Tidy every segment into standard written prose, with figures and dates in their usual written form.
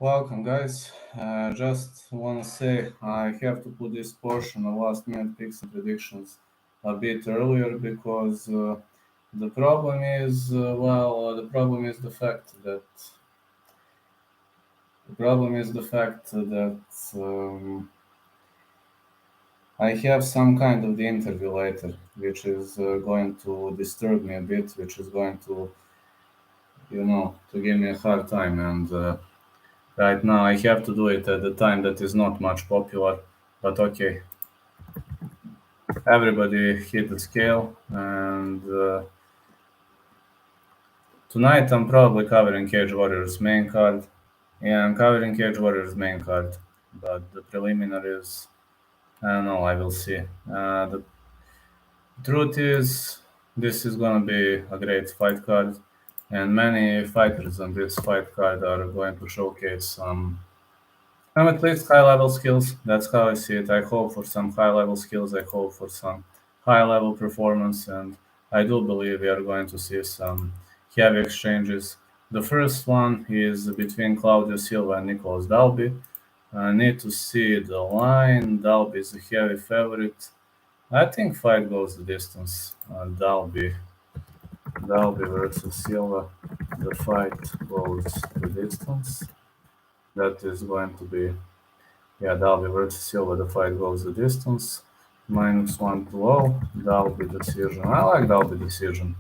Welcome, guys. Just want to say I have to put this portion of last minute picks and predictions a bit earlier because the problem is the problem is the fact that I have some kind of the interview later, which is going to disturb me a bit, which is going to to give me a hard time and. Right now, I have to do it at the time that is not much popular, but okay. Everybody hit the scale, and tonight I'm probably covering Cage Warriors main card. Yeah, I'm covering Cage Warriors main card, but the preliminaries, I don't know, I will see. The truth is, this is gonna be a great fight card, and many fighters on this fight card are going to showcase some at least high level skills. That's how I see it. I hope for some high level skills. I hope for some high level performance. And I do believe we are going to see some heavy exchanges. The first one is between Claudio Silva and Nicolas Dalby. I need to see the line. Dalby is a heavy favorite. I think fight goes the distance. Dalby versus Silva. The fight goes the distance. That is going to be Dalby versus Silva, the fight goes the distance. -120. Dalby decision. I like Dalby decision.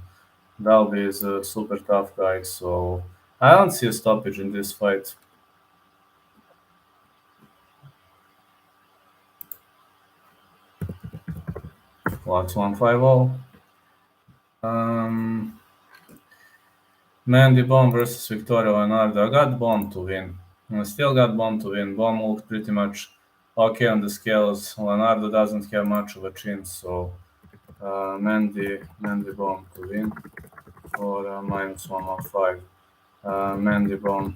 Dalby is a super tough guy, so I don't see a stoppage in this fight. Lots 150. Mandybong versus Victoria Leonardo. I got Bomb to win. I still got Bomb to win. Bomb looked pretty much okay on the scales. Leonardo doesn't have much of a chin, so Mandybong to win for -115. Mandybong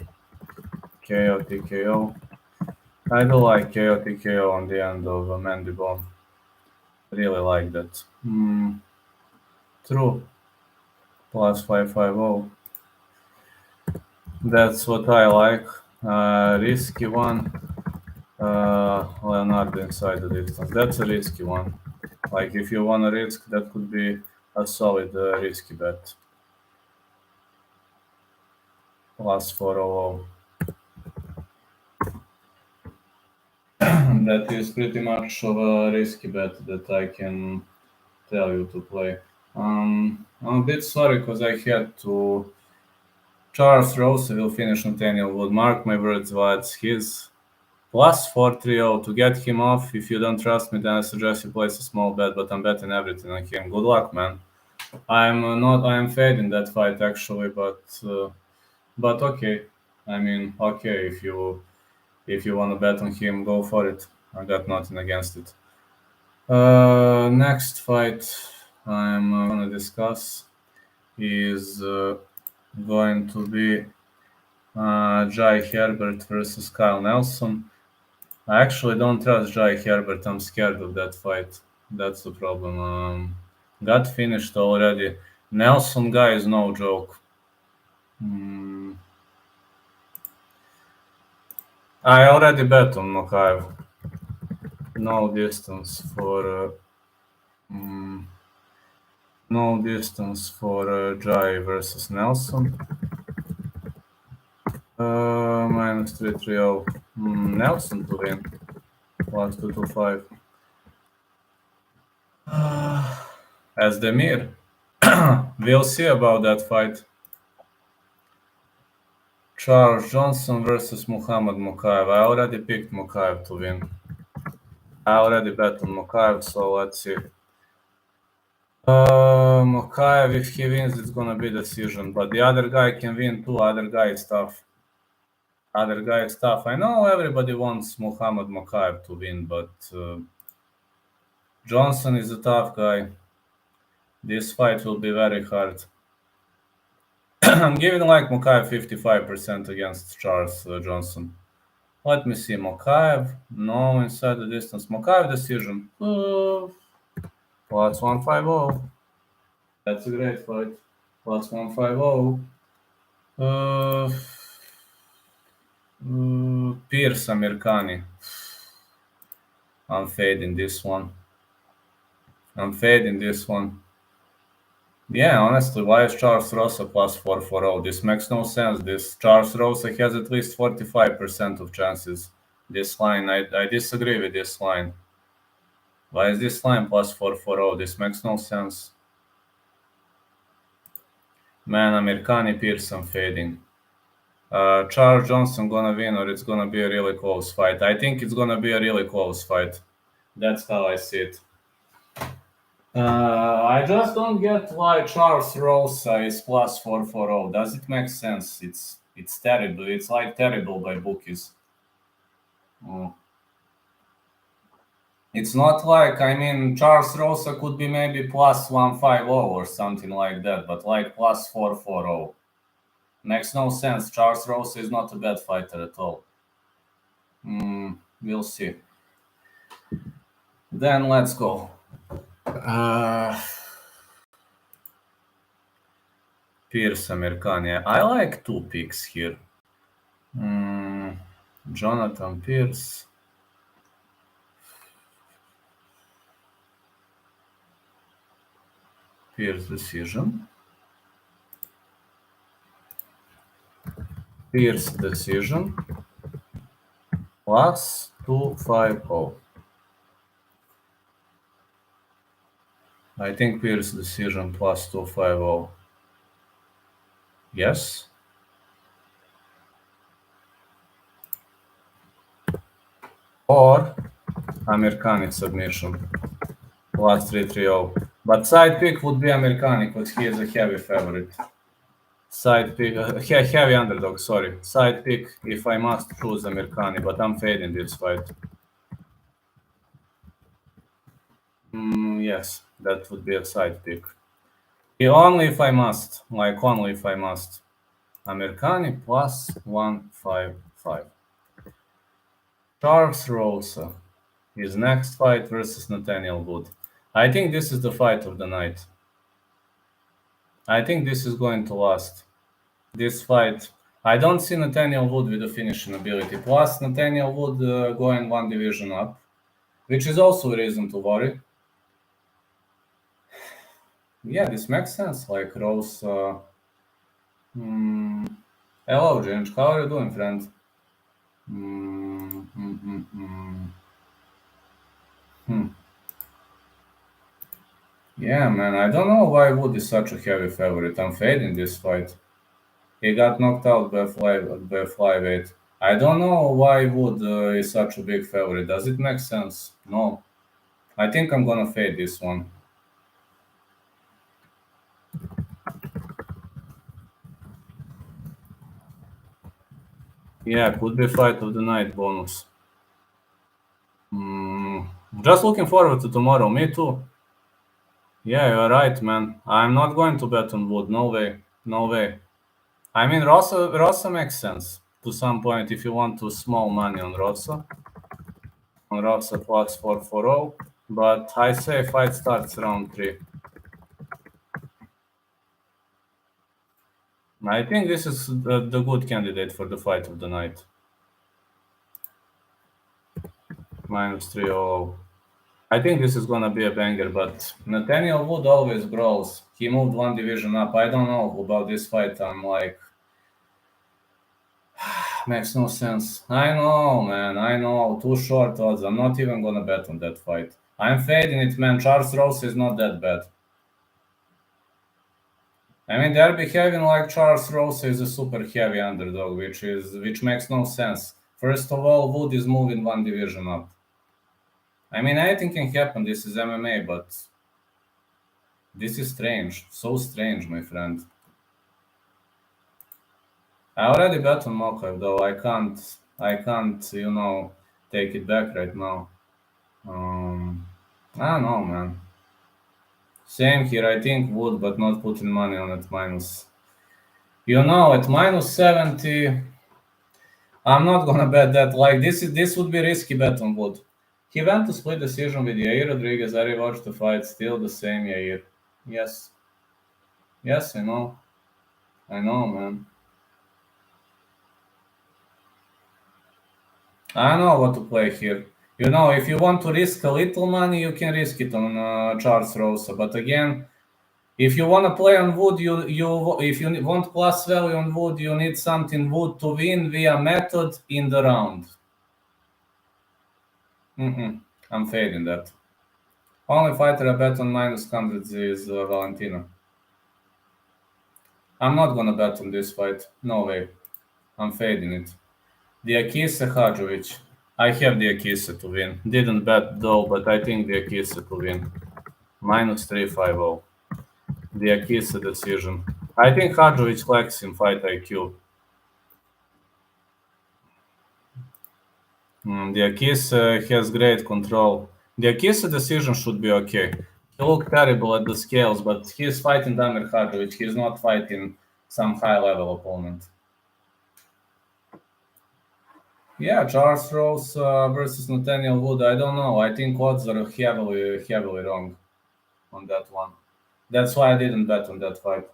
KO TKO. I do like KO TKO on the end of Mandybong. Really like that. True. +550. That's what I like. Risky one. Leonardo inside the distance. That's a risky one. Like if you want to risk, that could be a solid risky bet. +400. That is pretty much of a risky bet that I can tell you to play. I'm a bit sorry because I had to. Charles Rose will finish Nathaniel Wood. Mark my words, that's his +430. To get him off, if you don't trust me, then I suggest you place a small bet, but I'm betting everything on him. Good luck, man. I am fading that fight actually, but okay. I mean, okay, if you want to bet on him, go for it. I got nothing against it. Next fight I'm going to discuss is going to be Jai Herbert versus Kyle Nelson. I actually don't trust Jai Herbert. I'm scared of that fight. That's the problem. Got finished already. Nelson guy is no joke. I already bet on Mokaev. No distance for Jai versus Nelson. -330. Nelson to win. +225. Asdemir. We'll see about that fight. Charles Johnson versus Muhammad Mokaev. I already picked Mokaev to win. I already bet on Mokaev, so let's see. Mokaev, if he wins, it's gonna be decision. But the other guy can win too. Other guy is tough. I know everybody wants Muhammad Mokaev to win, but Johnson is a tough guy. This fight will be very hard. I'm giving like Mokaev 55% against Charles Johnson. Let me see. Mokaev. No, inside the distance. Mokaev decision. +150. That's a great fight. +150. Pierce Americani. I'm fading this one. Yeah, honestly, why is Charles Rosa plus 440? This makes no sense. This Charles Rosa has at least 45% of chances. This line, I disagree with this line. Why is this line plus 440? This makes no sense. Man, Americani Pearson fading. Charles Johnson gonna win, or it's gonna be a really close fight. I think it's gonna be a really close fight. That's how I see it. I just don't get why Charles Rosa is plus 440. Does it make sense? It's terrible. It's like terrible by bookies. It's not like, I mean, Charles Rosa could be maybe plus 150 or something like that, but like plus 440. Makes no sense. Charles Rosa is not a bad fighter at all. We'll see. Then let's go. Pierce Americani. I like two picks here. Jonathan Pierce. Pierce decision. Pierce decision. Plus 250. I think Pierce decision plus 250. Yes. Or Americani submission plus 330. But side pick would be Americani because he is a heavy favorite. Side pick, heavy underdog, sorry. Side pick if I must choose Americani, but I'm fading this fight. Yes, that would be a side pick. Only if I must, only if I must. Americani plus 155. Charles Rosa. His next fight versus Nathaniel Wood. I think this is the fight of the night. I think this is going to last. This fight, I don't see Nathaniel Wood with a finishing ability. Plus, Nathaniel Wood going one division up, which is also a reason to worry. Yeah, this makes sense. Like Rose. Hello, James. How are you doing, friend? Yeah, man. I don't know why Wood is such a heavy favorite. I'm fading this fight. He got knocked out by flyweight. I don't know why Wood is such a big favorite. Does it make sense? No. I think I'm gonna fade this one. Yeah, could be fight of the night bonus. Just looking forward to tomorrow. Me too. Yeah, you're right, man. I'm not going to bet on Wood. No way. No way. I mean, Rosa makes sense to some point if you want to small money on Rosa. On Rosa plus 440. But I say fight starts round 3. I think this is the good candidate for the fight of the night. Minus 300. I think this is gonna be a banger, but Nathaniel Wood always brawls. He moved one division up. I don't know about this fight. I'm like, makes no sense. I know, man. I know. Too short odds. I'm not even gonna bet on that fight. I'm fading it, man. Charles Rose is not that bad. I mean, Derby having like Charles Rose is a super heavy underdog, which makes no sense. First of all, Wood is moving one division up. I mean, anything can happen. This is MMA, but this is strange. So strange, my friend. I already bet on Mokaev, though. I can't, take it back right now. I don't know, man. Same here. I think Wood, but not putting money on it minus. At minus 70, I'm not gonna bet that. Like this would be risky bet on Wood. He went to split decision with Yair Rodriguez. I rewatched the fight. Still the same Yair. Yes. Yes, I know. I know, man. I know what to play here. You know, if you want to risk a little money, you can risk it on Charles Rosa. But again, if you want to play on wood, if you want plus value on wood, you need something wood to win via method in the round. I'm fading that. Only fighter I bet on minus 100 is Valentino. I'm not gonna bet on this fight. No way. I'm fading it. Diakise Hadjovic. I have Diakise to win. Didn't bet though, but I think Diakise to win. Minus 350. Diakise decision. I think Hadjovic lacks in fight IQ. Diakise has great control. Diakise decision should be okay. He looked terrible at the scales, but he's fighting Damir Hadjovic. He's not fighting some high-level opponent. Yeah, Charles Rose versus Nathaniel Wood. I don't know. I think odds are heavily wrong on that one. That's why I didn't bet on that fight.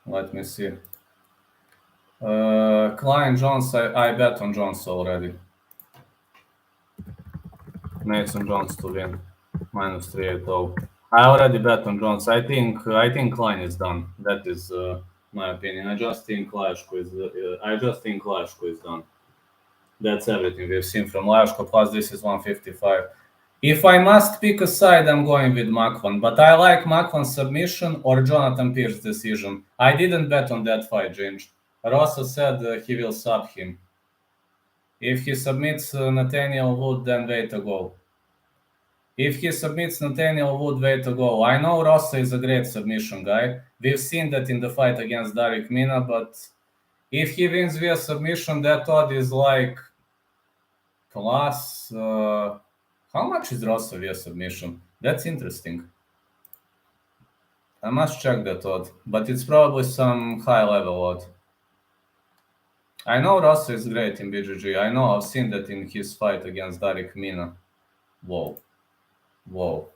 Let me see. Klein Jones, I bet on Jones already. Mason Jones to win. Minus 380. I already bet on Jones. I think Klein is done. That is my opinion. I just think Lashko is done. That's everything we've seen from Lashko. Plus, this is 155. If I must pick a side, I'm going with Mcken. But I like Mcken's submission or Jonathan Pierce's decision. I didn't bet on that fight, Ginge. Rossa said he will sub him. If he submits Nathaniel Wood, then wait a go. If he submits Nathaniel Wood, way to go. I know Rossa is a great submission guy. We've seen that in the fight against Darek Mina, but if he wins via submission, that odd is like plus... how much is Rossa via submission? That's interesting. I must check that odd, but it's probably some high-level odd. I know Rossa is great in BGG. I know I've seen that in his fight against Darek Mina. Whoa. Whoa,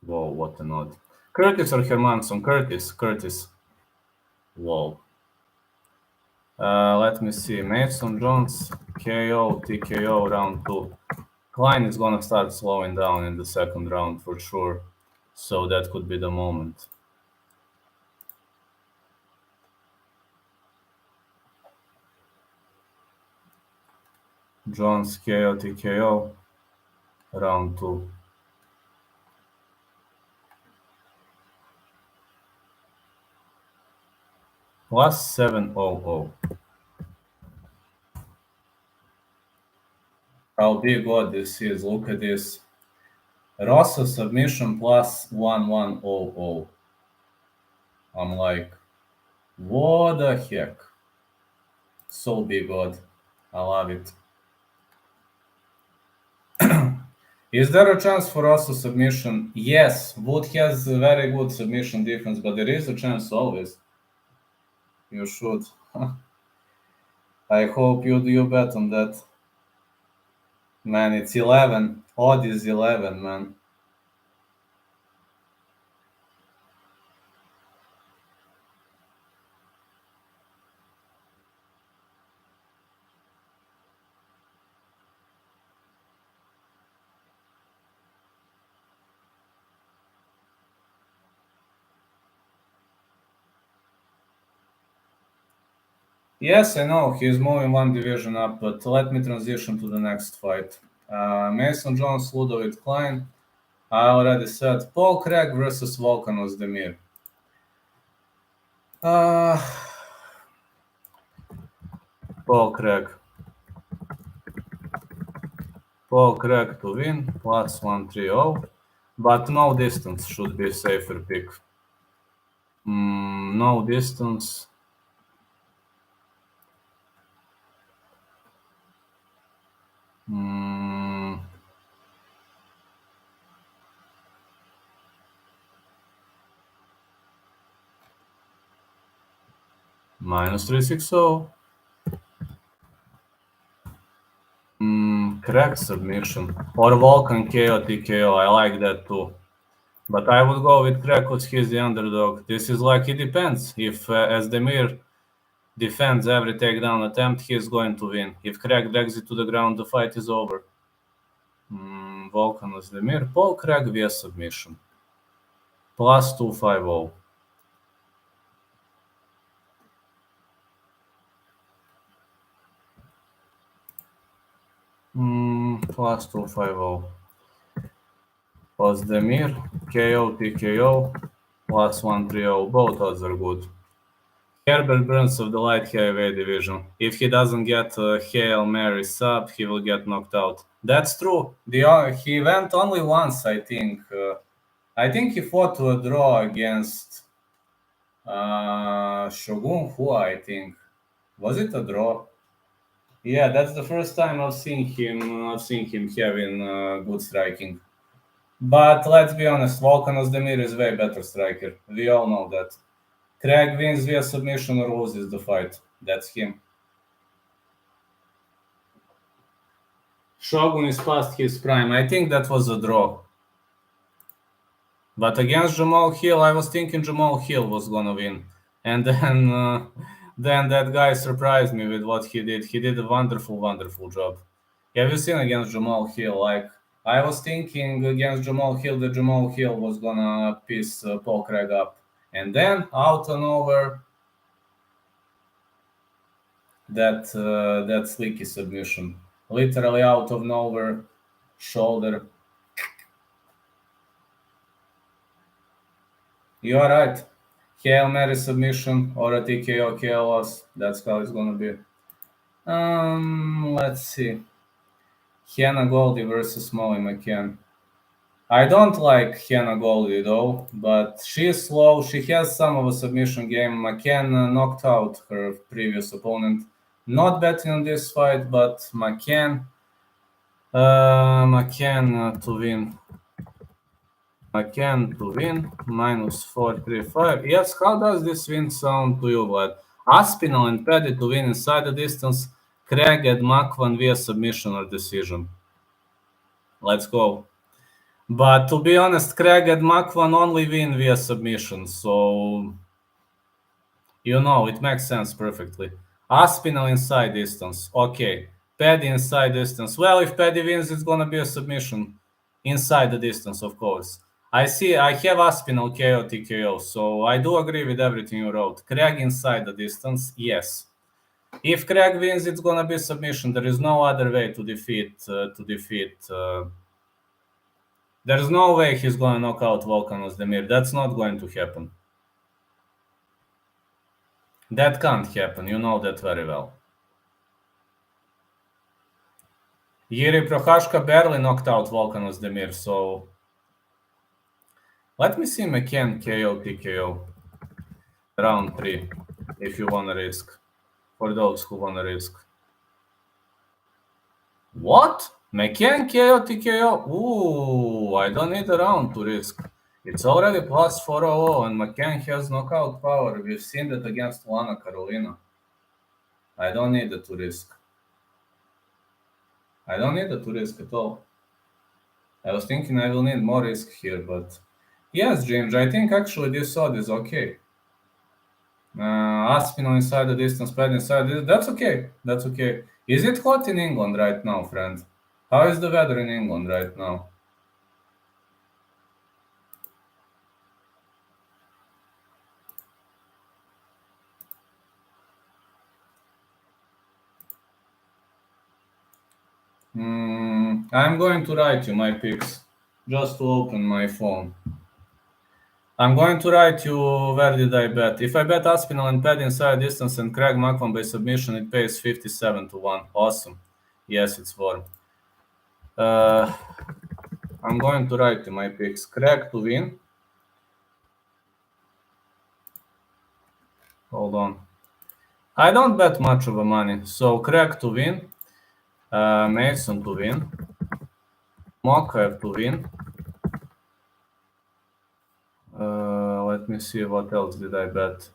what an odd. Curtis or Hermansson? Curtis. Whoa. Let me see. Mason Jones, KO, TKO, round 2. Klein is gonna start slowing down in the second round for sure. So that could be the moment. Jones, KO, TKO, round 2. Plus 700. How big odd this is. Look at this. Rossa submission plus 1100. I'm like, what the heck? So big odd. I love it. Is there a chance for Rossa submission? Yes, Wood has a very good submission defense, but there is a chance always. You should. I hope you bet on that. Man, it's 11. Odd is 11, man. Yes, I know he's moving one division up, but let me transition to the next fight. Mason Jones, Ludovic Klein. I already said Paul Craig versus Volkan Ozdemir. Paul Craig. Paul Craig to win, plus 130. But no distance should be a safer pick. No distance. Minus 360. Crack submission. Or Volkan KO TKO. I like that too. But I would go with Craig because he's the underdog. This is like, it depends. If Asdemir defends every takedown attempt, he's going to win. If Craig drags it to the ground, the fight is over. Volkan Asdemir, Paul Craig via submission. Plus 250. Plus 250. Asdemir, KO, TKO, plus 130. Both odds are good. Herbert Burns of the light heavyweight division. If he doesn't get a Hail Mary sub, he will get knocked out. That's true. He went only once, I think. I think he fought to a draw against Shogun Hua, I think. Was it a draw? Yeah, that's the first time I've seen him having good striking. But let's be honest, Volkan Ozdemir is way better striker. We all know that. Craig wins via submission or loses the fight. That's him. Shogun is past his prime. I think that was a draw. But against Jamal Hill, I was thinking Jamal Hill was gonna win. And then that guy surprised me with what he did. He did a wonderful, wonderful job. Have you seen against Jamal Hill? Like, I was thinking against Jamal Hill that Jamal Hill was gonna piss Paul Craig up. And then, out and over, that slicky submission. Literally out of nowhere, shoulder. You are right. Hail Mary submission or a TKO KO loss. That's how it's gonna be. Let's see. Hyena Goldie versus Molly Mcken. I don't like Hyena Goldie though, but she is slow. She has some of a submission game. Mcken knocked out her previous opponent. Not betting on this fight, but Mcken to win. Mcken to win, minus 435. Yes, how does this win sound to you, Vlad? Aspinall and Paddy to win inside the distance. Craig and Mcken via submission or decision. Let's go. But to be honest, Craig and Mcken only win via submission, so it makes sense perfectly. Aspinall inside distance, okay. Paddy inside distance. Well, if Paddy wins, it's gonna be a submission inside the distance, of course. I have Aspinall KO TKO, so I do agree with everything you wrote. Craig inside the distance, yes. If Craig wins, it's gonna be submission. There is no other way to defeat. There's no way he's gonna knock out Volkan Ozdemir. That's not going to happen. That can't happen. You know that very well. Yuri Prohashka barely knocked out Volkan Ozdemir, so let me see Mcken KO TKO round 3 if you wanna risk. For those who wanna risk. What? Mcken KO TKO? Ooh, I don't need a round to risk. It's already plus 400 and Mcken has knockout power. We've seen that against Lana Carolina. I don't need it to risk. I don't need it to risk at all. I was thinking I will need more risk here, but yes, James, I think actually this odd is okay. Aspinall inside the distance, Pad inside. That's okay. That's okay. Is it hot in England right now, friend? How is the weather in England right now? I'm going to write you my picks just to open my phone. I'm going to write you where did I bet. If I bet Aspinall and Pad inside distance and Craig Mcken by submission, it pays 57 to 1. Awesome. Yes, it's warm. I'm going to write you my picks. Craig to win. Hold on. I don't bet much of a money. So Craig to win. Mason to win. Mokaev to win. Let me see what else did I bet.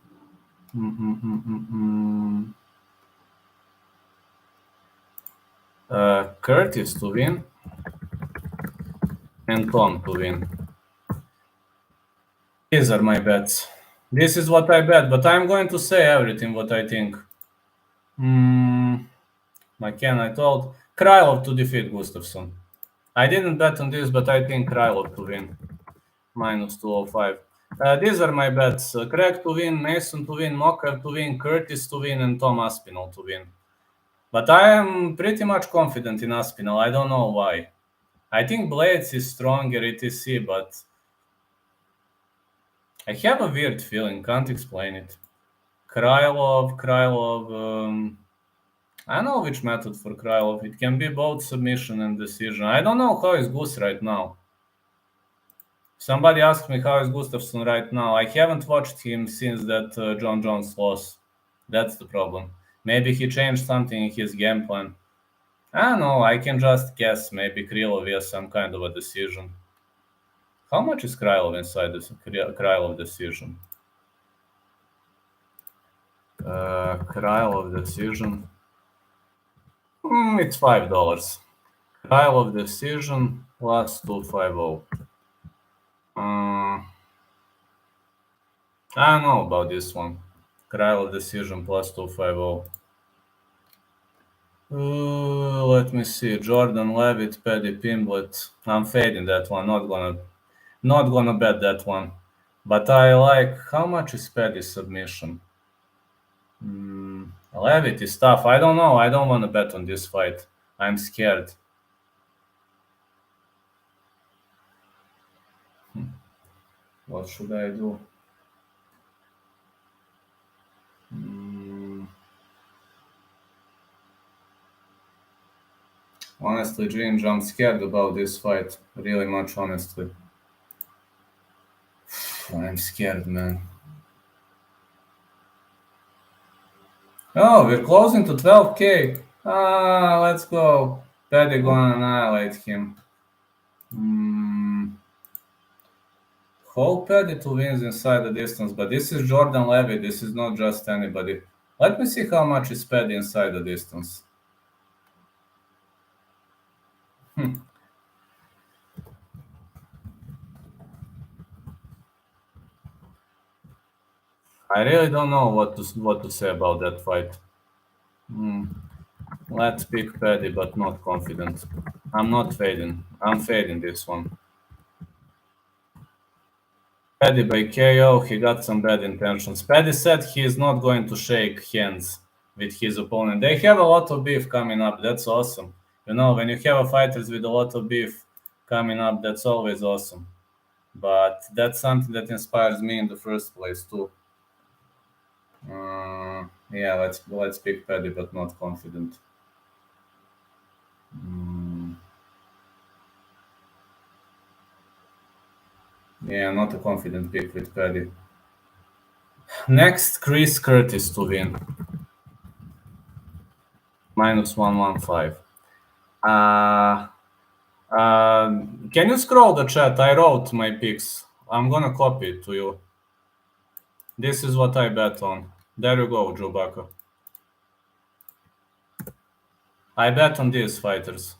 Curtis to win and Tom to win. These are my bets. This is what I bet, but I'm going to say everything what I think. Mcken, I told Krylov to defeat Gustafsson. I didn't bet on this, but I think Krylov to win. Minus 205. These are my bets. Craig to win, Mason to win, Mcken to win, Curtis to win, and Tom Aspinall to win. But I am pretty much confident in Aspinall. I don't know why. I think Blaydes is stronger, etc., but I have a weird feeling. Can't explain it. Krylov. I don't know which method for Krylov. It can be both submission and decision. I don't know how is Gus right now. Somebody asked me how is Gustafsson right now. I haven't watched him since that John Jones loss. That's the problem. Maybe he changed something in his game plan. I don't know. I can just guess. Maybe Krylov has some kind of a decision. How much is Krylov inside this Krylov decision? Krylov decision. It's $5. Krylov decision plus 250. I don't know about this one. Krylov decision plus 250. Let me see. Jordan Levitt, Paddy Pimblett. I'm fading that one. Not gonna bet that one. But I like. How much is Paddy's submission? Levitt is tough. I don't know. I don't want to bet on this fight. I'm scared. What should I do? Honestly, Ginge, I'm scared about this fight. Really much, honestly. I'm scared, man. Oh, we're closing to 12K. Let's go. Paddy gonna annihilate him. Hope Paddy to wins inside the distance, but this is Jordan Levy. This is not just anybody. Let me see how much is Paddy inside the distance. I really don't know what to say about that fight. Let's pick Paddy, but not confident. I'm not fading. I'm fading this one. Paddy by KO, he got some bad intentions. Paddy said he is not going to shake hands with his opponent. They have a lot of beef coming up. That's awesome. You know, when you have fighters with a lot of beef coming up, that's always awesome. But that's something that inspires me in the first place too. Yeah, let's pick Paddy, but not confident. Yeah, not a confident pick with Paddy. Next, Chris Curtis to win. Minus 115. Can you scroll the chat? I wrote my picks. I'm gonna copy it to you. This is what I bet on. There you go, Joe Bucker. I bet on these fighters.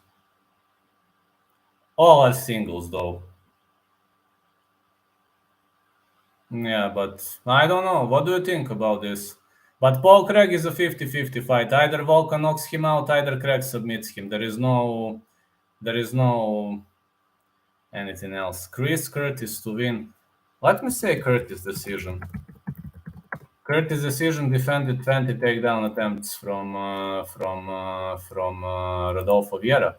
All are singles, though. Yeah, but I don't know. What do you think about this? But Paul Craig is a 50-50 fight. Either Volkan knocks him out, either Craig submits him. There is no anything else. Chris Curtis to win. Let me say Curtis decision. Curtis decision defended 20 takedown attempts from Rodolfo Vieira.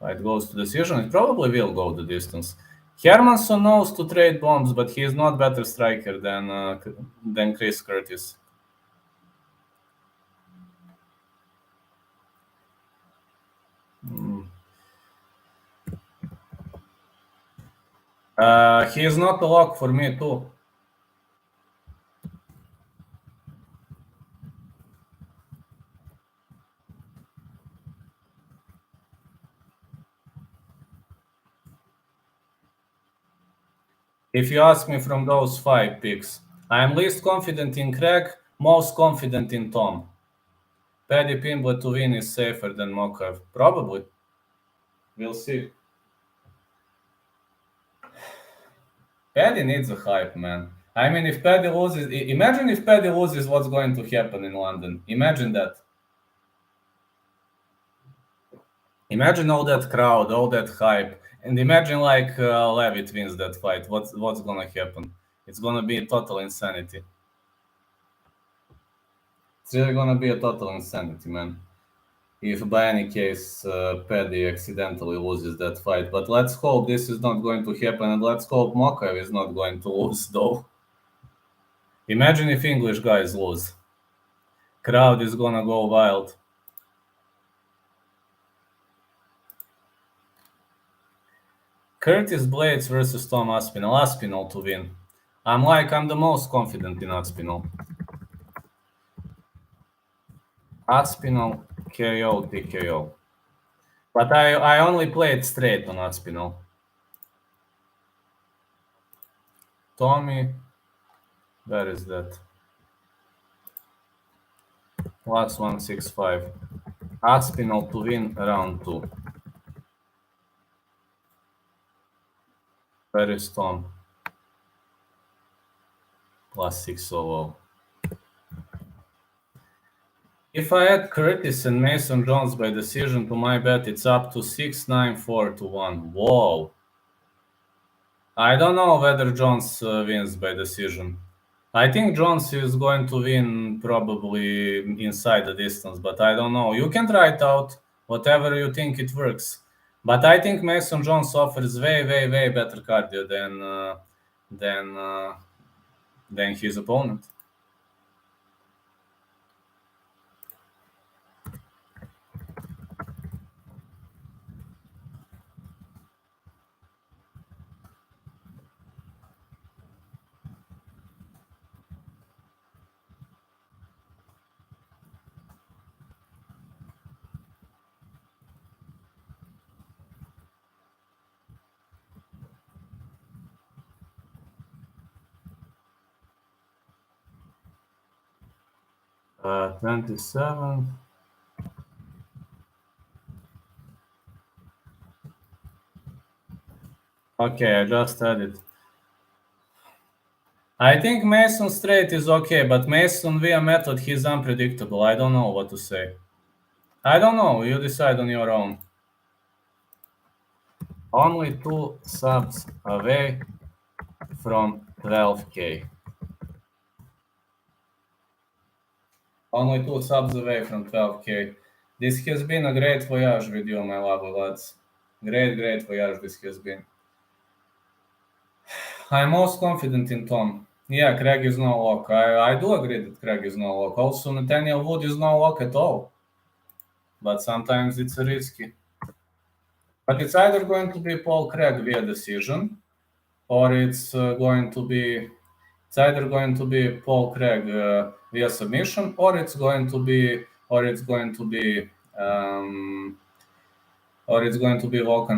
It goes to decision. It probably will go the distance. Hermansson knows to trade bombs, but he is not better striker than Chris Curtis. He is not a lock for me too. If you ask me from those 5 picks, I am least confident in Craig, most confident in Tom. Paddy Pimblett to win is safer than Mcken. Probably. We'll see. Paddy needs a hype, man. I mean, if Paddy loses, imagine if Paddy loses, what's going to happen in London. Imagine that. Imagine all that crowd, all that hype, and imagine like Levitt wins that fight. What's gonna happen? It's gonna be total insanity. It's really gonna be a total insanity, man. If by any case Paddy accidentally loses that fight, but let's hope this is not going to happen, and let's hope Mokaev is not going to lose, though. Imagine if English guys lose. Crowd is gonna go wild. Curtis Blaydes versus Tom Aspinall. Aspinall to win. I'm the most confident in Aspinall. Aspinall, KO, TKO. But I only played straight on Aspinall. Tommy, where is that? Plus 165. Aspinall to win round 2. Where is Tom? Plus 600. If I add Curtis and Mason Jones by decision to my bet, it's up to 694 to 1. Whoa. I don't know whether Jones wins by decision. I think Jones is going to win probably inside the distance, but I don't know. You can try it out, whatever you think it works. But I think Mason Jones offers way, way, way better cardio than his opponent. Uh, 27. Okay, I just added. I think Mason straight is okay, but Mason via method, he's unpredictable. I don't know what to say. I don't know. You decide on your own. Only 2 subs away from 12K. Only 2 subs away from 12K. This has been a great voyage with you, my lovely lads. Great, great voyage this has been. I'm most confident in Tom. Yeah, Craig is no lock. I do agree that Craig is no lock. Also, Nathaniel Wood is no lock at all. But sometimes it's risky. But it's either going to be Paul Craig via decision, or it's either going to be Paul Craig via submission, or it's going to be Volkan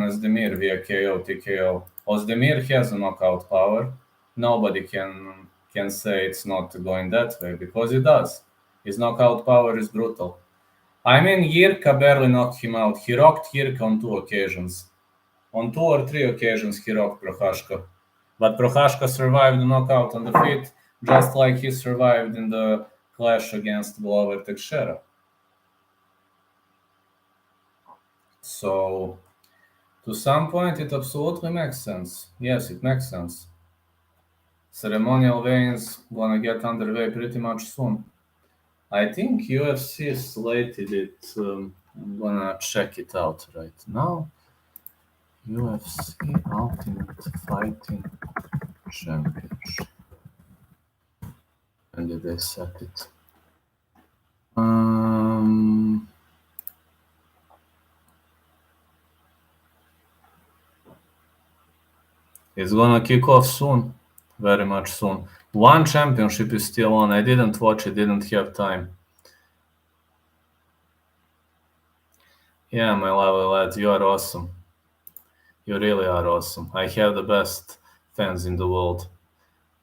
Ozdemir via KO TKO. Ozdemir has a knockout power. Nobody can say it's not going that way, because it does. His knockout power is brutal. I mean, Jirka barely knocked him out. He rocked Jirka on 2 occasions. On 2 or 3 occasions he rocked Prochazka. But Prochazka survived the knockout on the feet, just like he survived in the clash against Glover Teixeira. So, to some point, it absolutely makes sense. Yes, it makes sense. Ceremonial weigh-ins gonna get underway pretty much soon. I think UFC slated it. I'm gonna check it out right now. UFC Ultimate Fighting Championship. When did they set it? It's gonna kick off soon. Very much soon. One championship is still on. I didn't watch it, didn't have time. Yeah, my lovely lads, you are awesome. You really are awesome. I have the best fans in the world.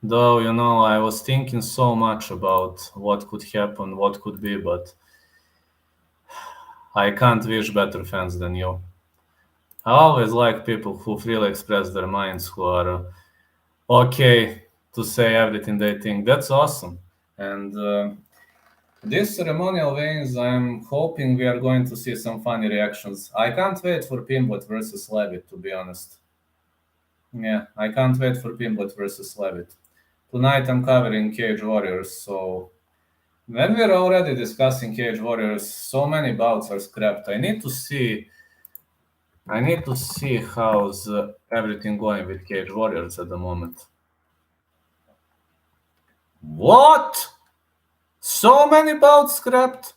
Though, I was thinking so much about what could happen, what could be, but I can't wish better fans than you. I always like people who freely express their minds, who are okay to say everything they think. That's awesome. And this ceremonial wins, I'm hoping we are going to see some funny reactions. I can't wait for Pimbot versus Levitt, to be honest. Yeah, I can't wait for Pimbot versus Levitt. Tonight I'm covering Cage Warriors, so when we're already discussing Cage Warriors, so many bouts are scrapped. I need to see how's everything going with Cage Warriors at the moment. What? So many bouts scrapped?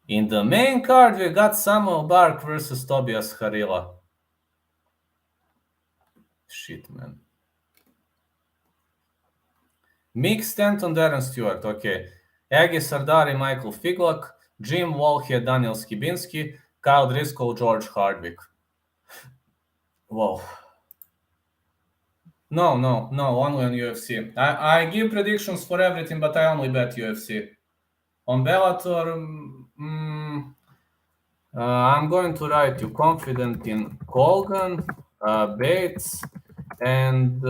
In the main card, we got Samuel Bark versus Tobias Harila. Shit, man. Mick Stanton, Darren Stewart, okay. Agi Sardari, Michael Figlak, Jim Walhead, Daniel Skibinski, Kyle Driscoll, George Hardwick. Whoa. No, only on UFC. I give predictions for everything, but I only bet UFC. On Bellator, I'm going to write you confident in Colgan, Bates, and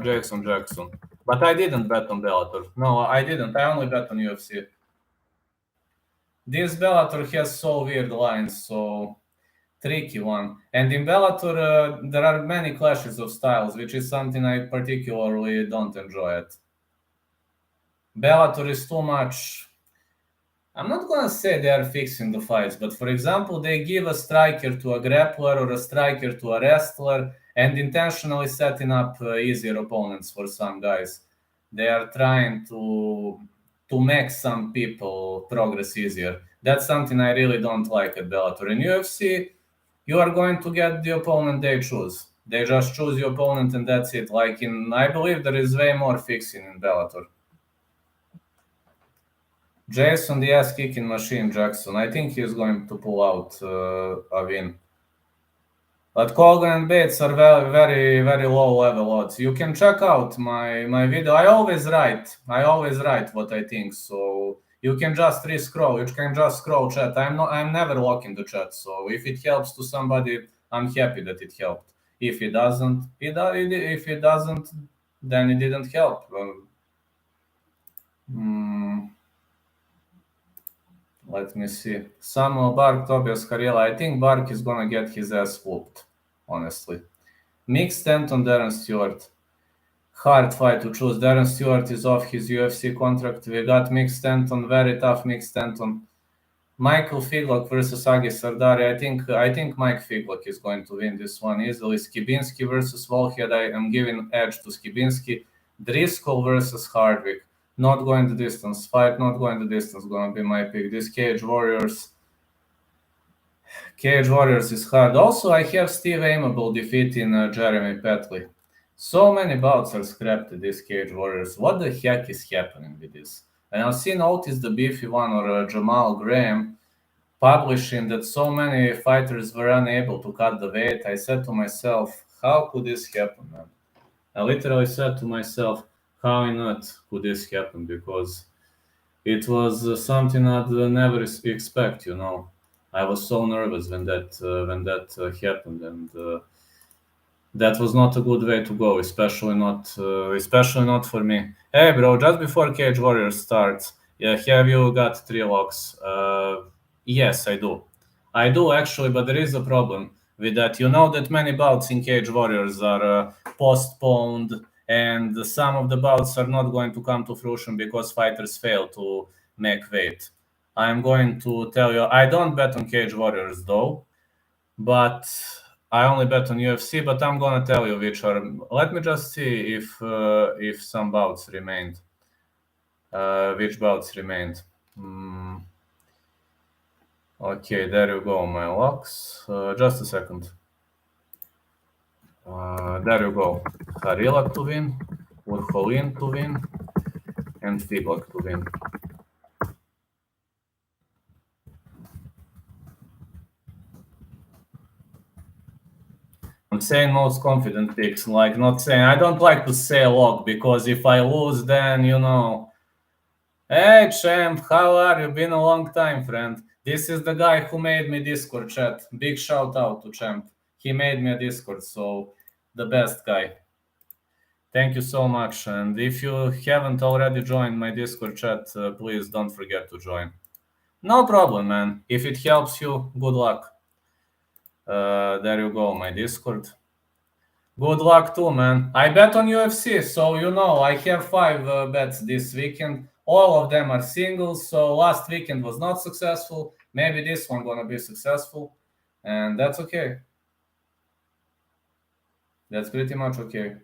Jackson. But I didn't bet on Bellator. No, I didn't. I only bet on UFC. This Bellator has so weird lines, so tricky one. And in Bellator, there are many clashes of styles, which is something I particularly don't enjoy it. Bellator is too much. I'm not going to say they are fixing the fights, but for example, they give a striker to a grappler or a striker to a wrestler and intentionally setting up easier opponents for some guys. They are trying to make some people progress easier. That's something I really don't like at Bellator. In UFC, you are going to get the opponent they choose. They just choose the opponent and that's it. I believe there is way more fixing in Bellator. Jason, the ass-kicking machine, Jackson. I think he's going to pull out a win. But Colgan and Bates are very, very, very low-level odds. You can check out my video. I always write what I think. So you can just re-scroll. You can just scroll chat. I'm never locking the chat. So if it helps to somebody, I'm happy that it helped. If it doesn't, then it didn't help. Let me see. Samuel Bark, Tobias Harila. I think Bark is gonna get his ass whooped, honestly. Mick Stanton, Darren Stewart. Hard fight to choose. Darren Stewart is off his UFC contract. We got Mick Stanton, very tough Mick Stanton. Michael Figlak versus Agi Sardari. I think Mike Figlak is going to win this one easily. Skibinski versus Walhead. I am giving edge to Skibinski. Driscoll versus Hardwick. Not going the distance. Fight not going the distance. Going to be my pick. This Cage Warriors is hard. Also, I have Steve Amable defeating Jeremy Petley. So many bouts are scrapped at this Cage Warriors. What the heck is happening with this? And I've seen Otis the Beefy one or Jamal Graham publishing that so many fighters were unable to cut the weight. I said to myself, how could this happen, man? I literally said to myself, how not could this happen? Because it was something I'd never expect, you know. I was so nervous when that happened, and that was not a good way to go, especially not for me. Hey, bro, just before Cage Warriors starts, have you got 3 locks? Yes, I do. I do actually, but there is a problem with that. You know that many bouts in Cage Warriors are postponed, and some of the bouts are not going to come to fruition because fighters fail to make weight. I'm going to tell you, I don't bet on Cage Warriors though, but I only bet on UFC. But I'm gonna tell you which are. Let me just see if some bouts remained. Which bouts remained? Okay, there you go, my locks. Just a second. There you go. Harila to win, Urholin to win, and Figlak to win. I'm saying most confident picks, not saying. I don't like to say a lock because if I lose, then Hey, champ, how are you? Been a long time, friend. This is the guy who made me Discord chat. Big shout out to champ. He made me a Discord, so the best guy. Thank you so much. And if you haven't already joined my Discord chat, please don't forget to join. No problem, man. If it helps you, good luck. There you go, my Discord. Good luck too, man. I bet on UFC, so you know I have 5 bets this weekend. All of them are singles, so last weekend was not successful. Maybe this one gonna be successful, and that's okay. That's pretty much okay.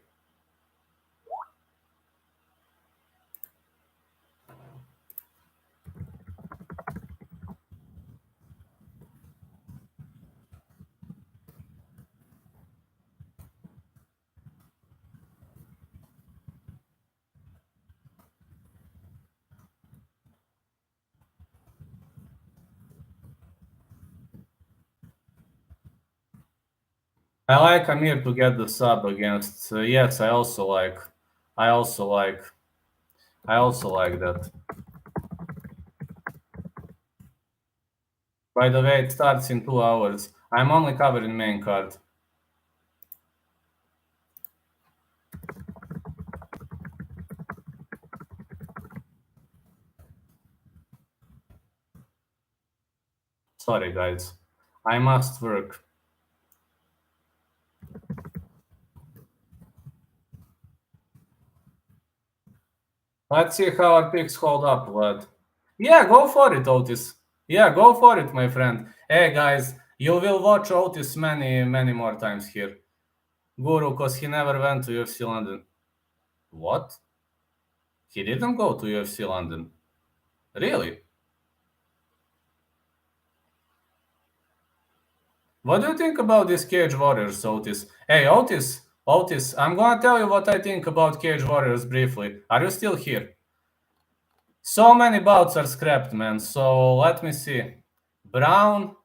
I like Amir to get the sub against. Yes, I also like. I also like. I also like that. By the way, it starts in 2 hours. I'm only covering main card. Sorry, guys. I must work. Let's see how our picks hold up, Vlad. Yeah, go for it, Otis. Yeah, go for it, my friend. Hey, guys, you will watch Otis many, many more times here. Guru, because he never went to UFC London. What? He didn't go to UFC London? Really? What do you think about this Cage Warriors, Otis? Hey, Otis, I'm gonna tell you what I think about Cage Warriors briefly. Are you still here? So many bouts are scrapped, man. So let me see. Brown,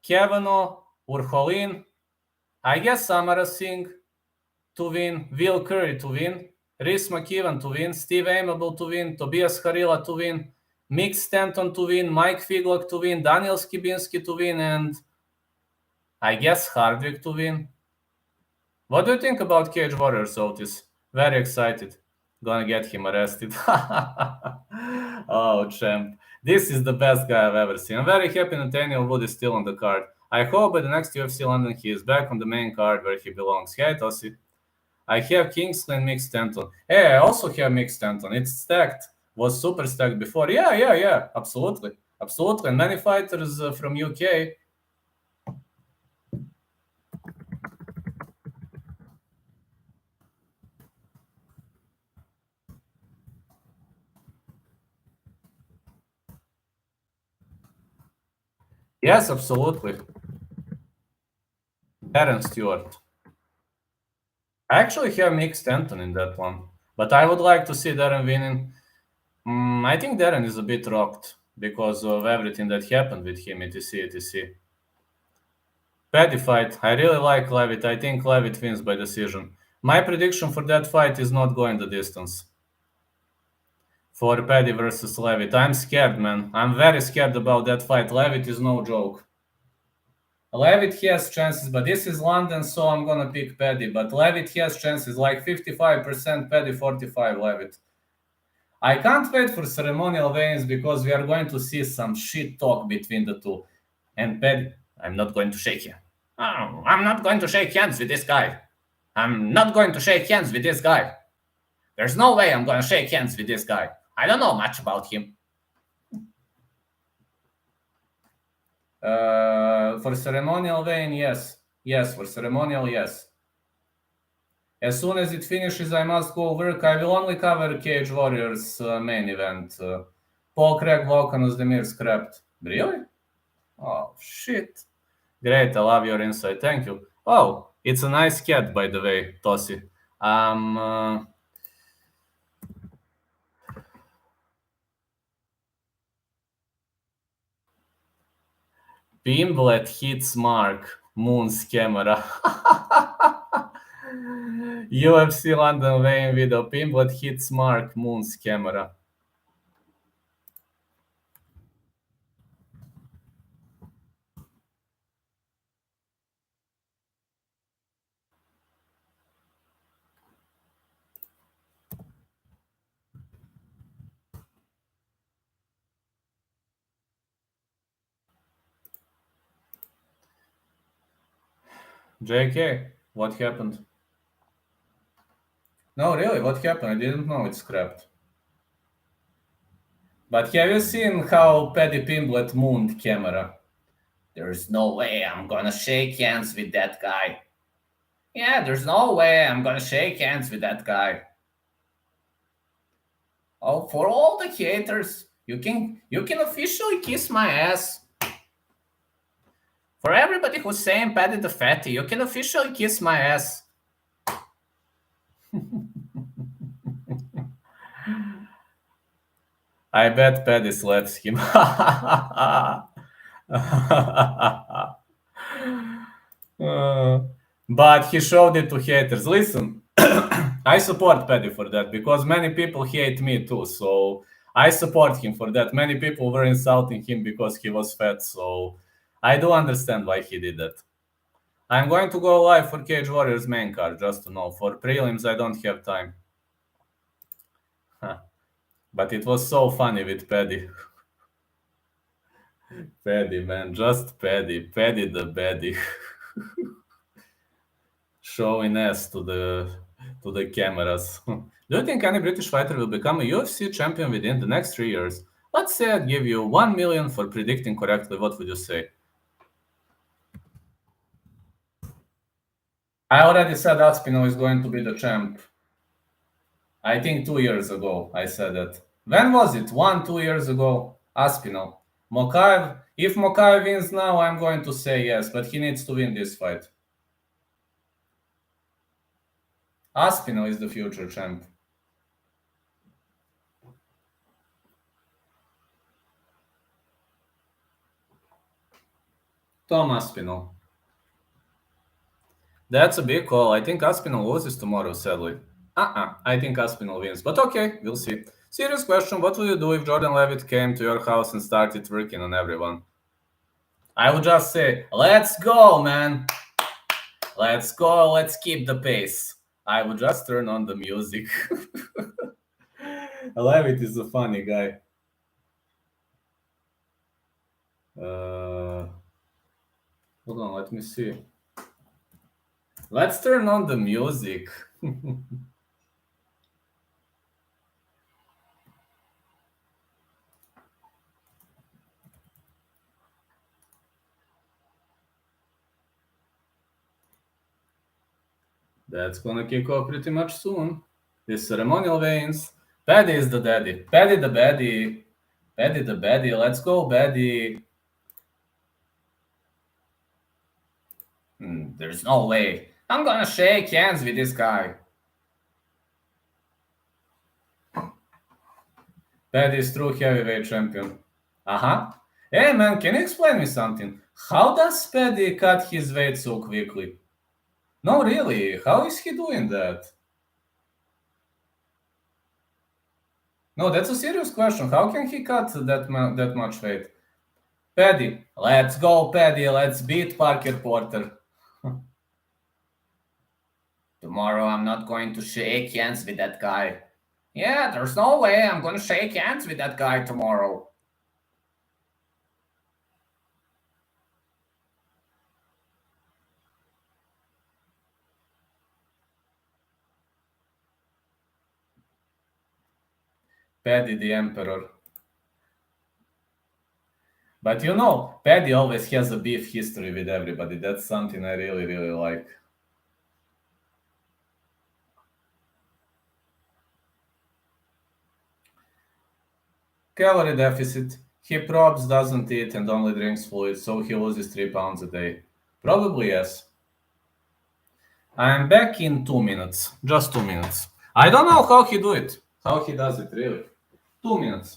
Kavanaugh, Urholin, I guess Samara Singh to win, Will Curry to win, Rhys McKeven to win, Steve Amable to win, Tobias Harila to win, Mick Stanton to win, Mike Figlock to win, Daniel Skibinski to win, and I guess Hardwick to win. What do you think about Cage Warriors, Otis? Very excited. Gonna get him arrested. Oh, champ. This is the best guy I've ever seen. I'm very happy that Daniel Wood is still on the card. I hope by the next UFC London he is back on the main card where he belongs. Hey, Tossi. I have Kingsley and Mick Stanton. Hey, I also have Mick Stanton. It's stacked. Was super stacked before. Yeah. Absolutely. And many fighters from UK. Yes, absolutely. Darren Stewart. I actually have Mick Stanton in that one, but I would like to see Darren winning. I think Darren is a bit rocked because of everything that happened with him, etc. Paddy fight. I really like Levitt. I think Levitt wins by decision. My prediction for that fight is not going the distance. For Paddy versus Levitt. I'm scared, man. I'm very scared about that fight. Levitt is no joke. Levitt has chances, but this is London, so I'm gonna pick Paddy. But Levitt has chances, like 55% Paddy, 45 Levitt. I can't wait for ceremonial weigh-ins because we are going to see some shit talk between the two. And Paddy, I'm not going to shake you. Oh, I'm not going to shake hands with this guy. I'm not going to shake hands with this guy. There's no way I'm going to shake hands with this guy. I don't know much about him. For ceremonial weigh-in, yes. Yes, for ceremonial, yes. As soon as it finishes, I must go work. I will only cover Cage Warriors main event. Paul Craig Volkan Demir scrapped. Really? Oh, shit. Great, I love your insight. Thank you. Oh, it's a nice cat, by the way, Tossi. Pimblet hits mark, Moon's camera. UFC London weigh-in video. Pimblet hits mark, Moon's camera. JK, what happened? No, really, what happened? I didn't know it's scrapped. But have you seen how Paddy Pimblett mooned camera? There's no way I'm gonna shake hands with that guy. Yeah, there's no way I'm gonna shake hands with that guy. Oh, for all the haters, you can officially kiss my ass. For everybody who's saying Paddy the fatty, you can officially kiss my ass. I bet Paddy slaps him. But he showed it to haters. Listen, I support Paddy for that because many people hate me too. So I support him for that. Many people were insulting him because he was fat. So I do understand why he did that. I'm going to go live for Cage Warriors main card, just to know. For prelims, I don't have time. Huh. But it was so funny with Paddy. Paddy, man, just Paddy. Paddy the Paddy. Showing ass to the cameras. Do you think any British fighter will become a UFC champion within the next 3 years? Let's say I'd give you 1 million for predicting correctly. What would you say? I already said Aspinall is going to be the champ. I think 2 years ago I said that. When was it? 2 years ago? Aspinall. Mokaev? If Mokaev wins now, I'm going to say yes, but he needs to win this fight. Aspinall is the future champ. Tom Aspinall. That's a big call. I think Aspinall loses tomorrow, sadly. I think Aspinall wins. But okay, we'll see. Serious question. What would you do if Jordan Levitt came to your house and started working on everyone? I would just say, let's go, man. Let's go. Let's keep the pace. I would just turn on the music. Levitt is a funny guy. Hold on, let me see. Let's turn on the music. That's gonna kick off pretty much soon. This ceremonial veins. Paddy is the daddy. Paddy the baddie. Paddy the baddie. Let's go, baddie. There's no way. I'm gonna shake hands with this guy. Paddy is true heavyweight champion. Uh-huh. Hey man, can you explain me something? How does Paddy cut his weight so quickly? No, really. How is he doing that? No, that's a serious question. How can he cut that much weight? Paddy, let's go, Paddy. Let's beat Parker Porter. Tomorrow I'm not going to shake hands with that guy. Yeah, there's no way I'm going to shake hands with that guy tomorrow. Paddy the Emperor. But you know, Paddy always has a beef history with everybody. That's something I really, really like. Calorie deficit. He probs doesn't eat and only drinks fluid, so he loses 3 pounds a day. Probably yes. I'm back in 2 minutes. Just 2 minutes. I don't know how he do it. How he does it, really. 2 minutes.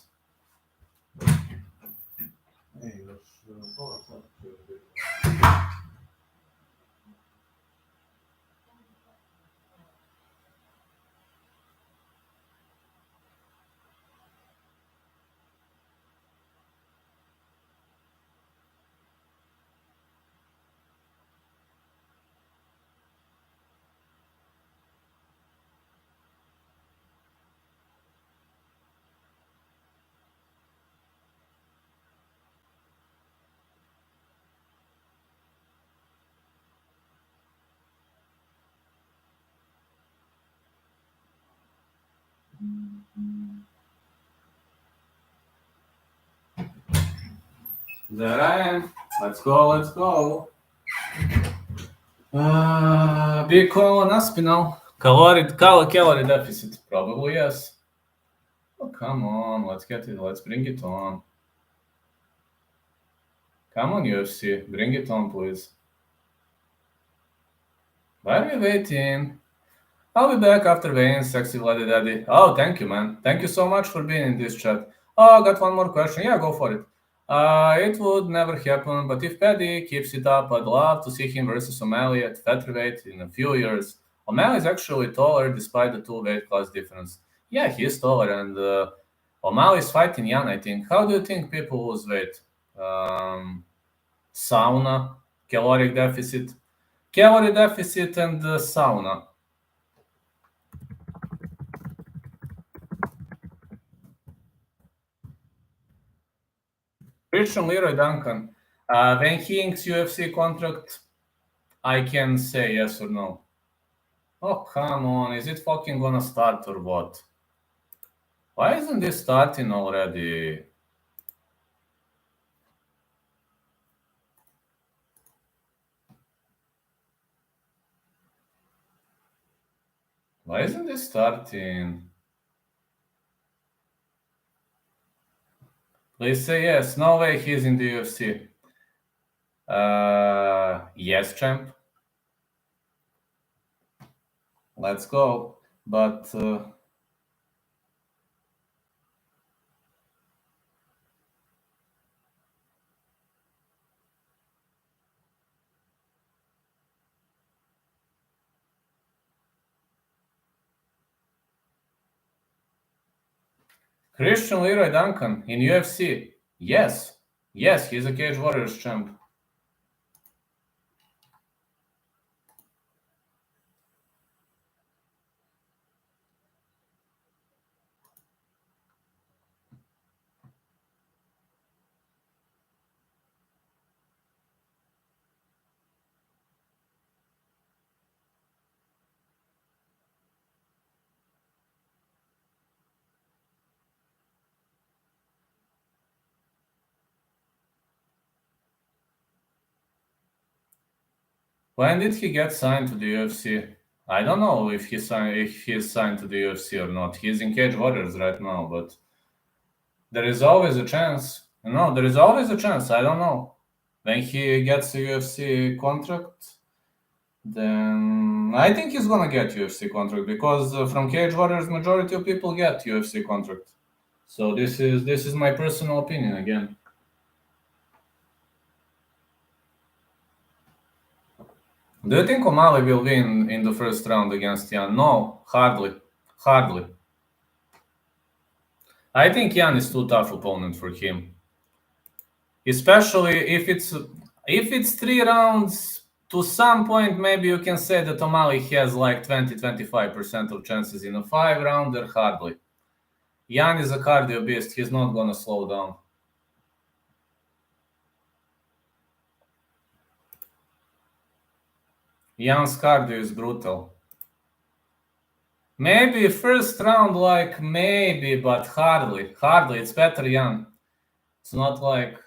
There I am. Let's go, let's go. Big call on Aspinall. Calorie deficit, probably yes. Oh, come on, let's get it, let's bring it on. Come on, UFC, bring it on, please. Why are we waiting? I'll be back after weighing, sexy bloody daddy. Oh, thank you, man. Thank you so much for being in this chat. Oh, I got one more question. Yeah, go for it. It would never happen, but if Paddy keeps it up, I'd love to see him versus O'Malley at featherweight in a few years. O'Malley is actually taller despite the two weight class difference. Yeah, he is taller, and O'Malley is fighting Jan, I think. How do you think people lose weight? Sauna, caloric deficit, and sauna. Christian Leroy Duncan. When he inks UFC contract, I can say yes or no. Oh, come on. Is it fucking gonna start or what? Why isn't this starting already? Why isn't this starting? Please say yes. No way he's in the UFC. Yes, champ. Let's go. But Christian Leroy Duncan in UFC. Yes. Yes, he's a Cage Warriors champ. When did he get signed to the UFC? I don't know if he is signed to the UFC or not. He's in Cage Warriors right now, but there is always a chance. No, there is always a chance. I don't know. When he gets a UFC contract, then I think he's gonna get UFC contract because from Cage Warriors, majority of people get UFC contract. So this is my personal opinion again. Do you think O'Malley will win in the first round against Jan? No, hardly. Hardly. I think Jan is too tough opponent for him. Especially if it's 3 rounds, to some point maybe you can say that O'Malley has like 20-25% of chances in a 5-rounder, hardly. Jan is a cardio beast, he's not gonna slow down. Jan's cardio is brutal. Maybe first round, like maybe, but hardly. Hardly. It's better Jan. It's not like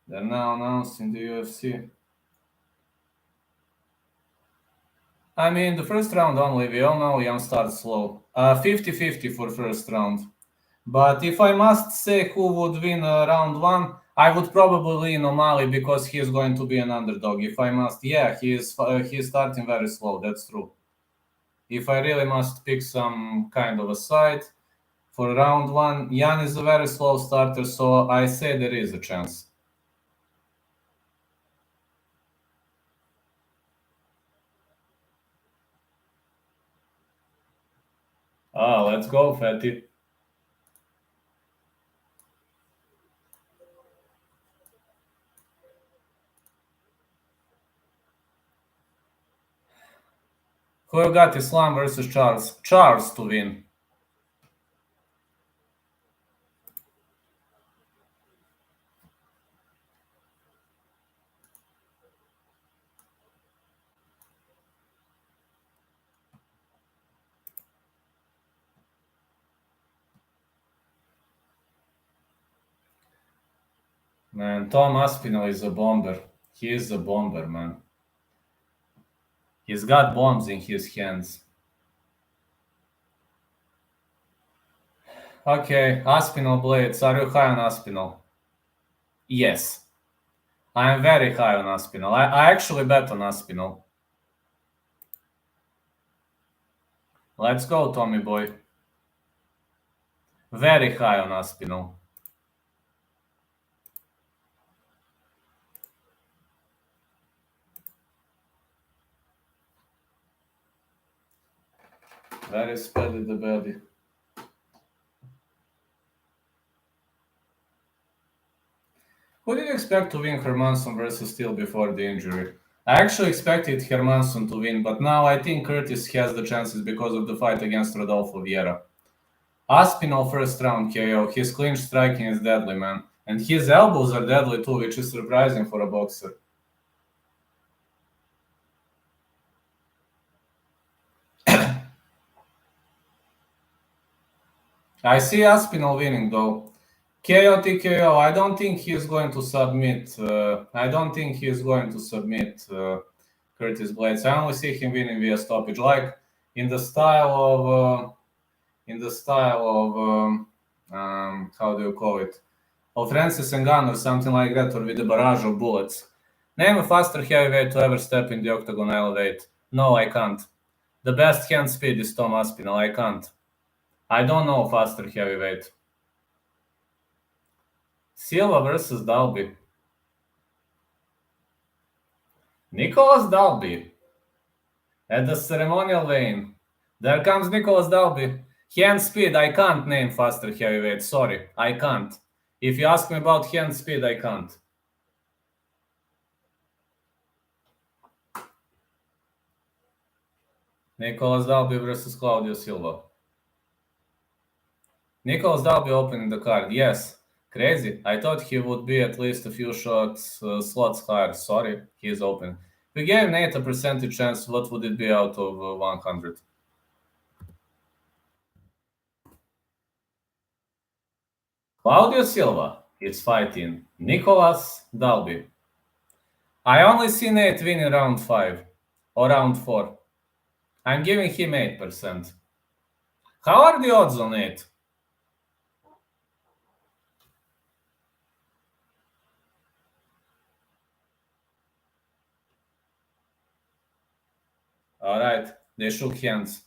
they're now announcing the UFC. I mean, the first round only, we all know Jan starts slow. 50-50 for first round. But if I must say who would win round one, I would probably lean O'Malley because he is going to be an underdog. If I must, yeah, he is starting very slow. That's true. If I really must pick some kind of a side for round one, Jan is a very slow starter, so I say there is a chance. Let's go, Fatty. Who you got, Islam versus Charles? Charles to win. Man, Tom Aspinall is a bomber. He is a bomber, man. He's got bombs in his hands. Okay, Aspinall Blaydes. Are you high on Aspinall? Yes. I am very high on Aspinall. I actually bet on Aspinall. Let's go, Tommy boy. Very high on Aspinall. Very steady the belly. Who did you expect to win Hermansson versus Steele before the injury? I actually expected Hermansson to win, but now I think Curtis has the chances because of the fight against Rodolfo Vieira. Aspinall first round KO. His clinch striking is deadly, man. And his elbows are deadly too, which is surprising for a boxer. I see Aspinall winning though. KO TKO. I don't think he's going to submit. Curtis Blaydes. I only see him winning via stoppage, like in the style of how do you call it? Of Francis Ngannou or something like that, or with a barrage of bullets. Name a faster heavyweight to ever step in the octagon elevate. No, I can't. The best hand speed is Tom Aspinall. I can't. I don't know faster heavyweight. Silva versus Dalby. Nicholas Dalby. At the ceremonial vein. There comes Nicholas Dalby. Hand speed, I can't name faster heavyweight. Sorry, I can't. If you ask me about hand speed, I can't. Nicholas Dalby versus Claudio Silva. Nicholas Dalby opening the card. Yes. Crazy. I thought he would be at least a few slots higher. Sorry, he is open. If we gave Nate a percentage chance, what would it be out of 100? Claudio Silva is fighting Nicholas Dalby. I only see Nate win in round 5 or round 4. I'm giving him 8%. How are the odds on Nate? All right, they shook hands.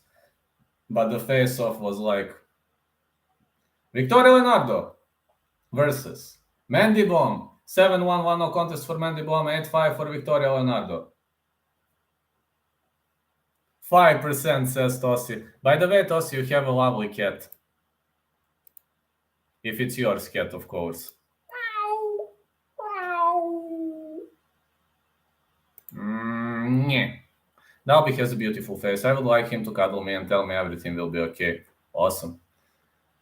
But the face-off was like Victoria Leonardo versus Mandybong. 7-1 no contest for Mandybong, 8-5 for Victoria Leonardo. 5% says Tossi. By the way, Tossi, you have a lovely cat. If it's yours cat, of course. Dalby has a beautiful face. I would like him to cuddle me and tell me everything will be okay. Awesome.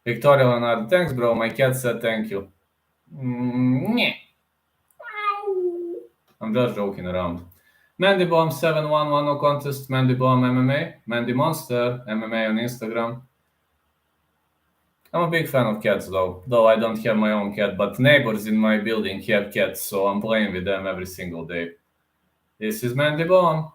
Victoria Leonardo, thanks, bro. My cat said thank you. I'm just joking around. Mandybong 7-1 no contest. Mandybong MMA. Mandy Monster MMA on Instagram. I'm a big fan of cats though I don't have my own cat, but neighbors in my building have cats, so I'm playing with them every single day. This is Mandybong.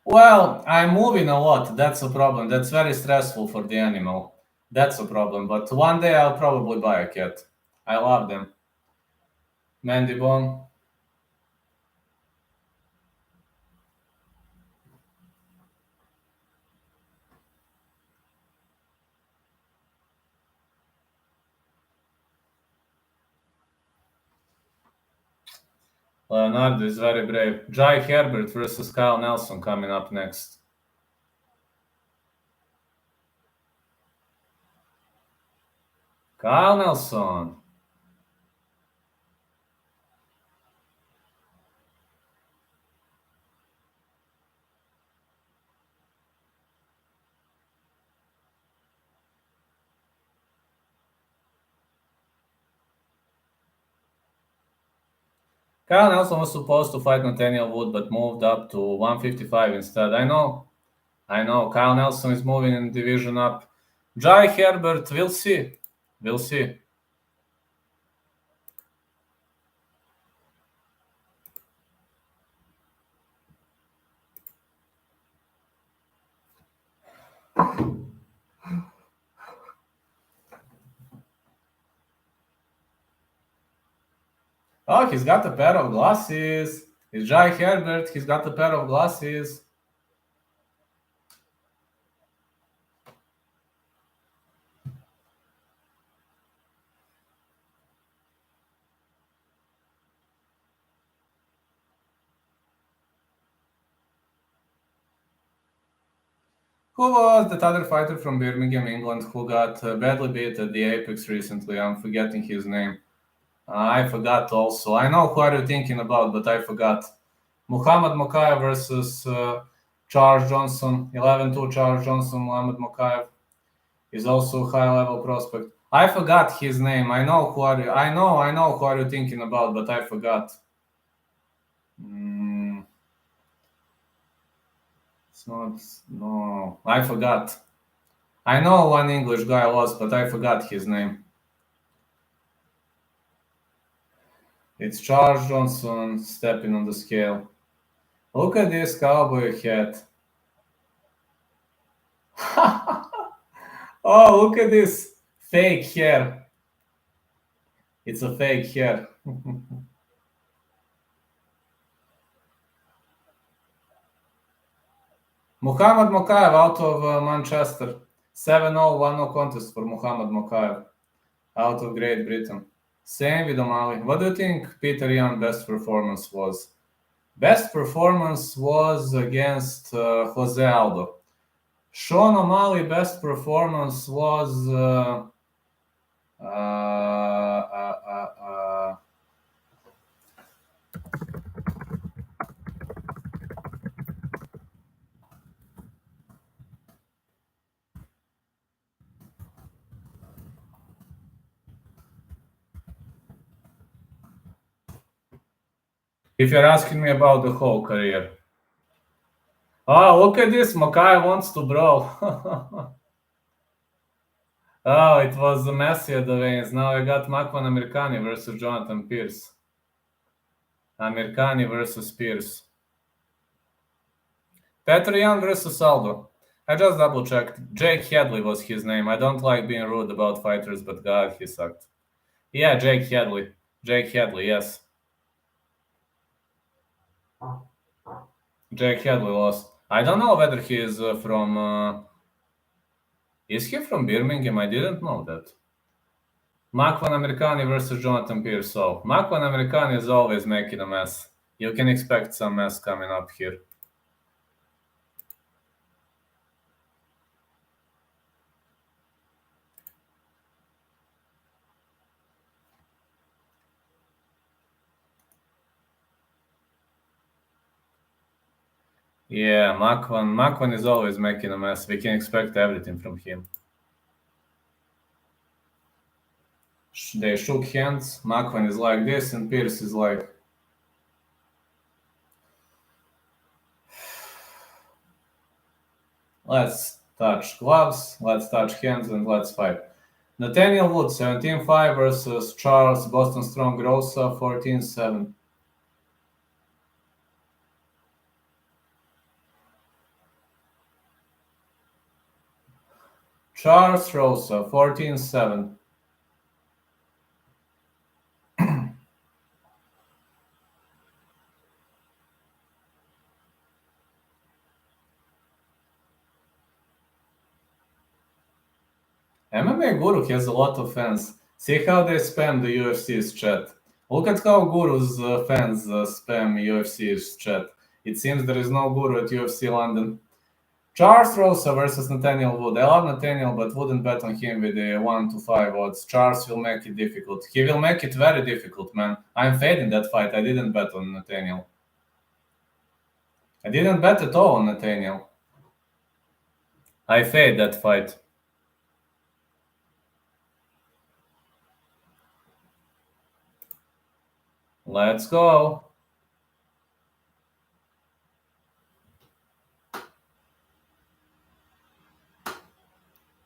Well, I'm moving a lot. That's a problem. That's very stressful for the animal. That's a problem. But one day I'll probably buy a cat. I love them. Mandybong. Leonardo is very brave. Jai Herbert versus Kyle Nelson coming up next. Kyle Nelson. Kyle Nelson was supposed to fight Nathaniel Wood, but moved up to 155 instead. I know. Kyle Nelson is moving in division up. Jai Herbert, we'll see. Oh, he's got a pair of glasses. It's Jai Herbert. He's got a pair of glasses. Who was that other fighter from Birmingham, England, who got badly beat at the Apex recently? I'm forgetting his name. I forgot also. I know who are you thinking about, but I forgot. Muhammad Mokaev versus Charles Johnson. 11-2 Charles Johnson. Muhammad Mokaev is also a high-level prospect. I forgot his name. I know who are you thinking about, but I forgot. It's not. No, I forgot. I know one English guy was, but I forgot his name. It's Charles Johnson stepping on the scale. Look at this cowboy hat. Oh, look at this fake hair. It's a fake hair. Muhammad Mokaev out of Manchester. 7-0, 1-0 contest for Muhammad Mokaev out of Great Britain. Same with O'Malley. What do you think Peter Yan best performance was? Best performance was against Jose Aldo. Sean O'Malley best performance was if you're asking me about the whole career. Oh, look at this. Mokaev wants to brawl. Oh, it was messy at the veins. Now I got Mcken Americani versus Jonathan Pierce. Americani versus Pierce. Petr Yan versus Aldo. I just double checked. Jake Hadley was his name. I don't like being rude about fighters, but God, he sucked. Yeah, Jake Hadley. Yes. Jake Hadley lost. I don't know whether he is from... is he from Birmingham? I didn't know that. Mcken Americani versus Jonathan Pierce. So, Mcken Americani is always making a mess. You can expect some mess coming up here. Yeah, Mcken is always making a mess. We can expect everything from him. They shook hands. Mcken is like this, and Pierce is like... Let's touch gloves, let's touch hands, and let's fight. Nathaniel Wood, 17-5 versus Charles Boston Strong Rosa, 14-7. Charles Rosa, 14-7. MMA Guru has a lot of fans. See how they spam the UFC's chat. Look at how Guru's fans spam UFC's chat. It seems there is no Guru at UFC London. Charles Rosa versus Nathaniel Wood. I love Nathaniel, but wouldn't bet on him with the 1-5 odds. Charles will make it difficult. He will make it very difficult, man. I'm fading that fight. I didn't bet on Nathaniel. I didn't bet at all on Nathaniel. I fade that fight. Let's go.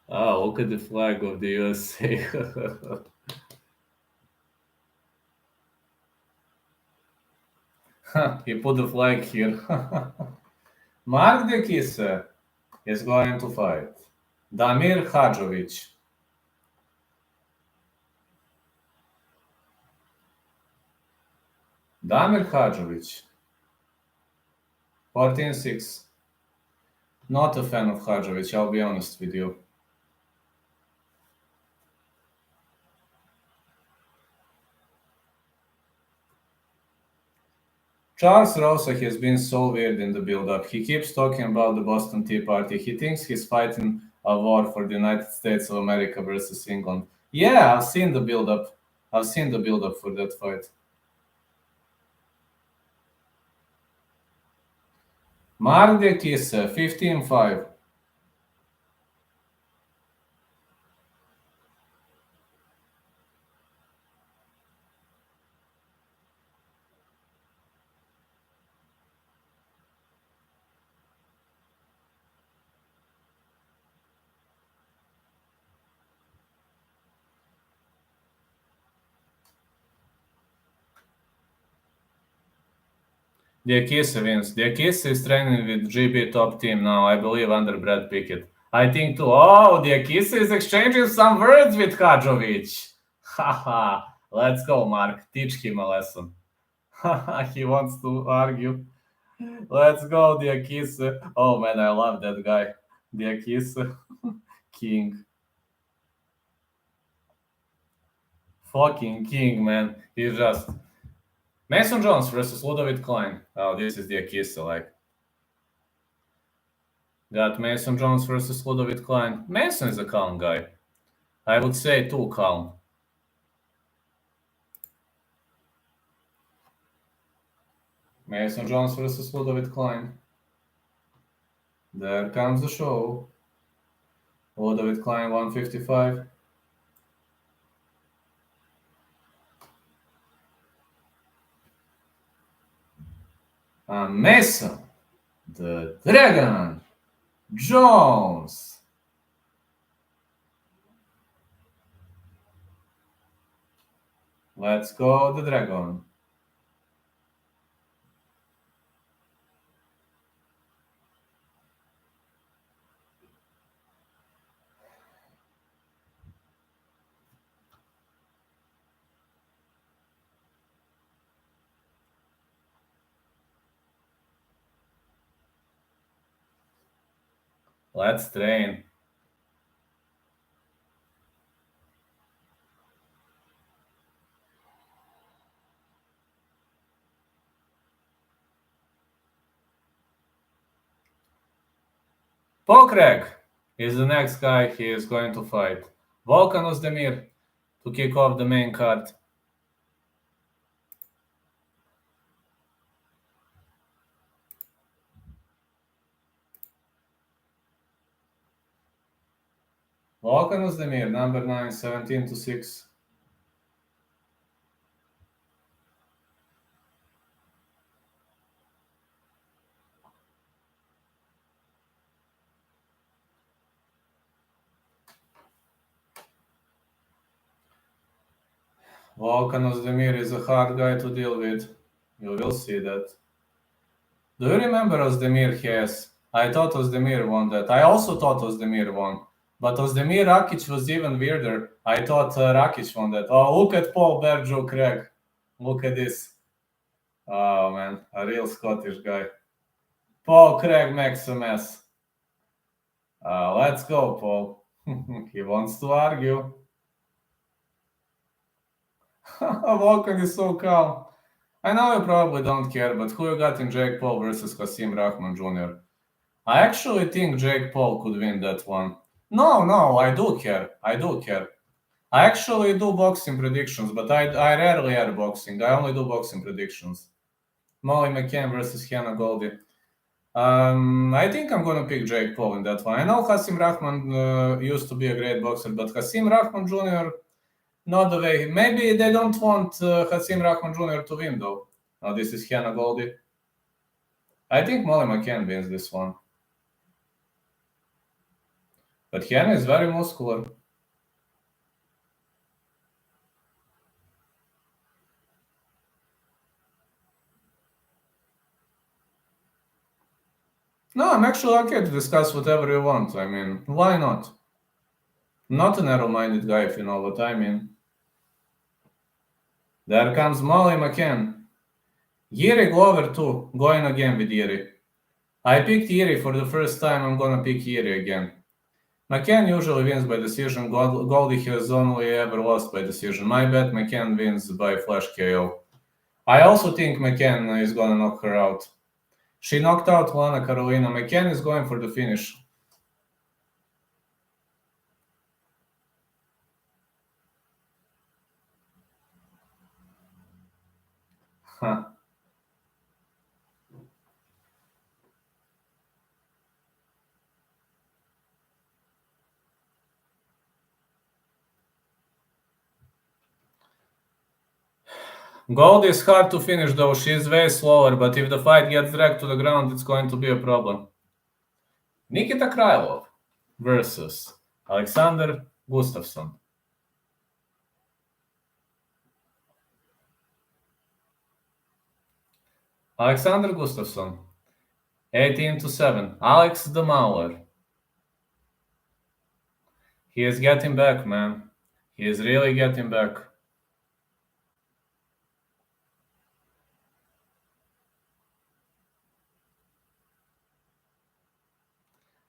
Oh, look at the flag of the USA. He put the flag here. Mark the Kisser is going to fight Damir Hadžović. Damir Hadžović. 14-6. Not a fan of Hadžović, I'll be honest with you. Charles Rosa has been so weird in the build-up. He keeps talking about the Boston Tea Party. He thinks he's fighting a war for the United States of America versus England. Yeah, I've seen the build-up. I've seen the build-up for that fight. Mark de Kisse, 15-5. Diakisa wins. Diakisa is training with GB top team now, I believe, under Brad Pickett. I think too. Oh, Diakisa is exchanging some words with Hadžović. Haha. Let's go, Mark. Teach him a lesson. He wants to argue. Let's go, Diakisa. Oh man, I love that guy. Diakisa. King. Fucking king, man. He's just... Mason Jones versus Ludovic Klein. Oh, this is Diakisa, like. Got Mason Jones versus Ludovic Klein. Mason is a calm guy. I would say too calm. Mason Jones versus Ludovic Klein. There comes the show. Ludovic Klein 155. And Mason, the Dragon, Jones. Let's go, the Dragon. Let's train. Pokrek is the next guy he is going to fight. Volkan Ozdemir to kick off the main card. Volkan Ozdemir, number 9, 17-6. Volkan Ozdemir is a hard guy to deal with. You will see that. Do you remember Ozdemir has? I thought Ozdemir won that. I also thought Ozdemir won. But Ozdemir Rakic was even weirder. I thought Rakic won that. Oh, look at Paul Berjo Craig. Look at this. Oh, man. A real Scottish guy. Paul Craig makes a mess. Let's go, Paul. He wants to argue. Volkan is so calm. I know you probably don't care, but who you got in Jake Paul versus Hasim Rahman Jr.? I actually think Jake Paul could win that one. No, I do care. I actually do boxing predictions, but I rarely air boxing. I only do boxing predictions. Mcken versus Hyena Goldie. I think I'm going to pick Jake Paul in that one. I know Hasim Rahman used to be a great boxer, but Hasim Rahman Jr., Not the way. Maybe they don't want Hasim Rahman Jr. to win, though. Oh, this is Hyena Goldie. I think Molly Mcken wins this one. But Hyena is very muscular. No, I'm actually okay to discuss whatever you want. I mean, why not? I'm not a narrow-minded guy, if you know what I mean. There comes Molly Mcken. Yuri Glover too, going again with Yuri. I picked Yuri for the first time, I'm gonna pick Yuri again. Mcken usually wins by decision. Goldie has only ever lost by decision. My bet Mcken wins by flash KO. I also think Mcken is gonna knock her out. She knocked out Lana Carolina. Mcken is going for the finish. Huh. Goldie is hard to finish though, she is way slower, but if the fight gets dragged to the ground, it's going to be a problem. Nikita Krylov versus Alexander Gustafsson. Alexander Gustafsson, 18-7. Alex the Mauler. He is getting back, man. He is really getting back.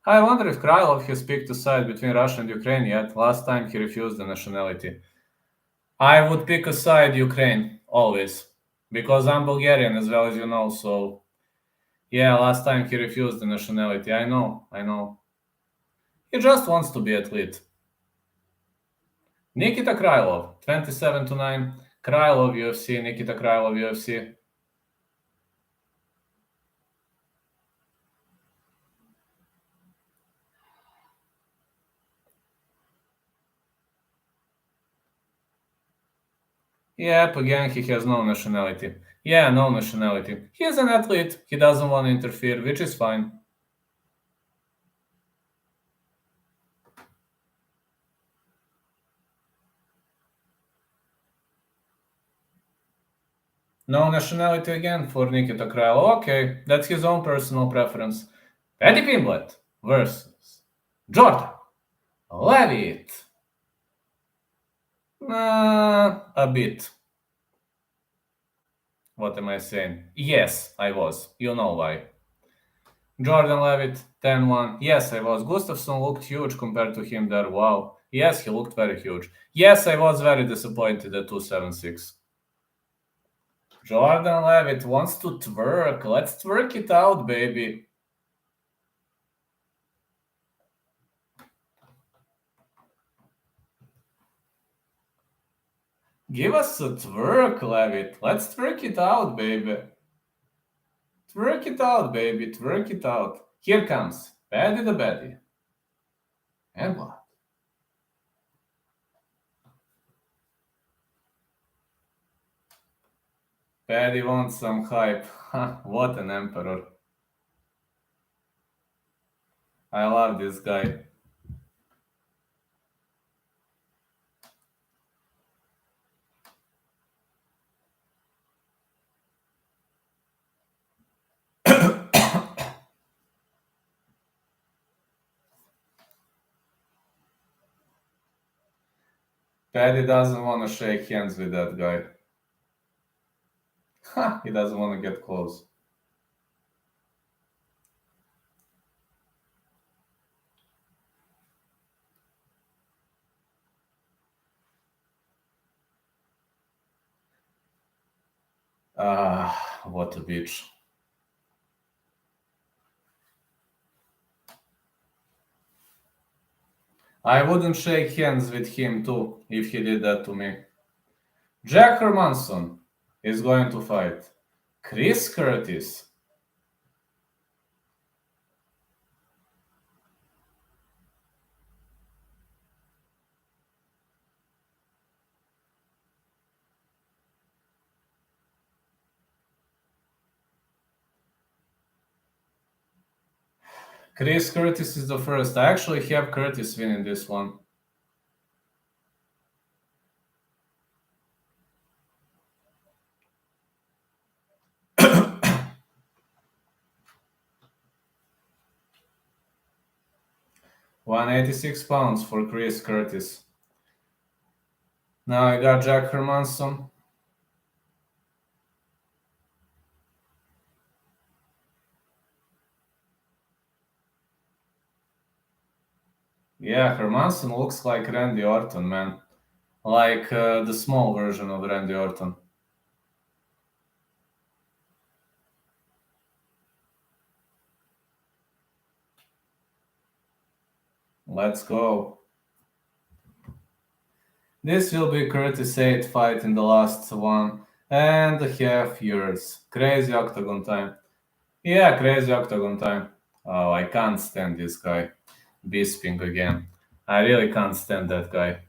I wonder if Krylov has picked a side between Russia and Ukraine yet. Last time he refused the nationality. I would pick a side Ukraine, always. Because I'm Bulgarian as well as you know, so... Yeah, last time he refused the nationality. I know. He just wants to be athlete. Nikita Krylov, 27-9. Krylov UFC, Nikita Krylov UFC. Yep, again, he has no nationality. Yeah, no nationality. He is an athlete. He doesn't want to interfere, which is fine. No nationality again for Nikita Krylov. Okay, that's his own personal preference. Paddy Pimblett versus Jordan Levitt. A bit. What am I saying? Yes, I was. You know why. Jordan Levitt, 10-1. Yes, I was. Gustafsson looked huge compared to him there. Wow. Yes, he looked very huge. Yes, I was very disappointed at 276. Jordan Levitt wants to twerk. Let's twerk it out, baby. Give us a twerk, Levitt. Let's twerk it out, baby. Twerk it out, baby. Twerk it out. Here comes Paddy the Baddy. And what? Paddy wants some hype. What an emperor. I love this guy. Paddy doesn't want to shake hands with that guy. He doesn't want to get close. What a bitch. I wouldn't shake hands with him too if he did that to me. Jack Hermanson is going to fight Chris Curtis. Chris Curtis is the first. I actually have Curtis winning this one. £186 for Chris Curtis. Now I got Jack Hermanson. Yeah, Hermanson looks like Randy Orton, man. Like the small version of Randy Orton. Let's go. This will be Curtis 8 fight in the last 1.5 years. Crazy octagon time. Yeah, crazy octagon time. Oh, I can't stand this guy. Bisping again. I really can't stand that guy.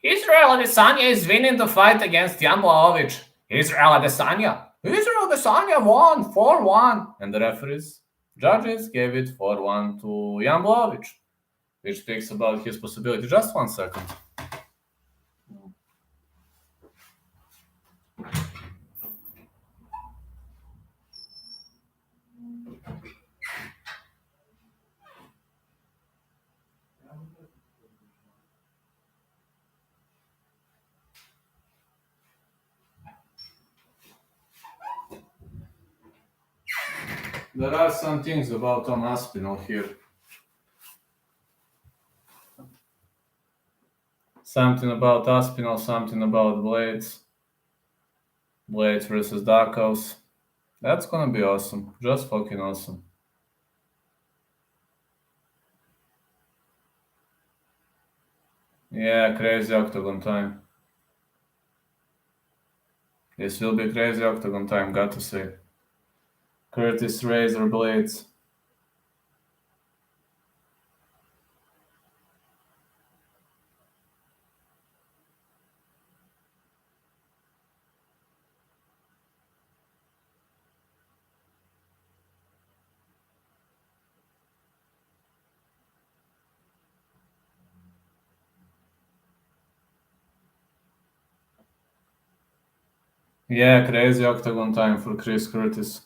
Israel Adesanya is winning the fight against Jan Blachowicz. Israel Adesanya won 4-1. And the referees, judges gave it 4-1 to Jan Blachowicz, which speaks about his possibility. Just 1 second. There are some things about Tom Aspinall here. Something about Aspinall, something about Blaydes. Blaydes versus Darkhouse. That's gonna be awesome. Just fucking awesome. Yeah, crazy octagon time. This will be crazy octagon time, got to say. Curtis Razor Blaydes. Yeah, crazy octagon time for Chris Curtis.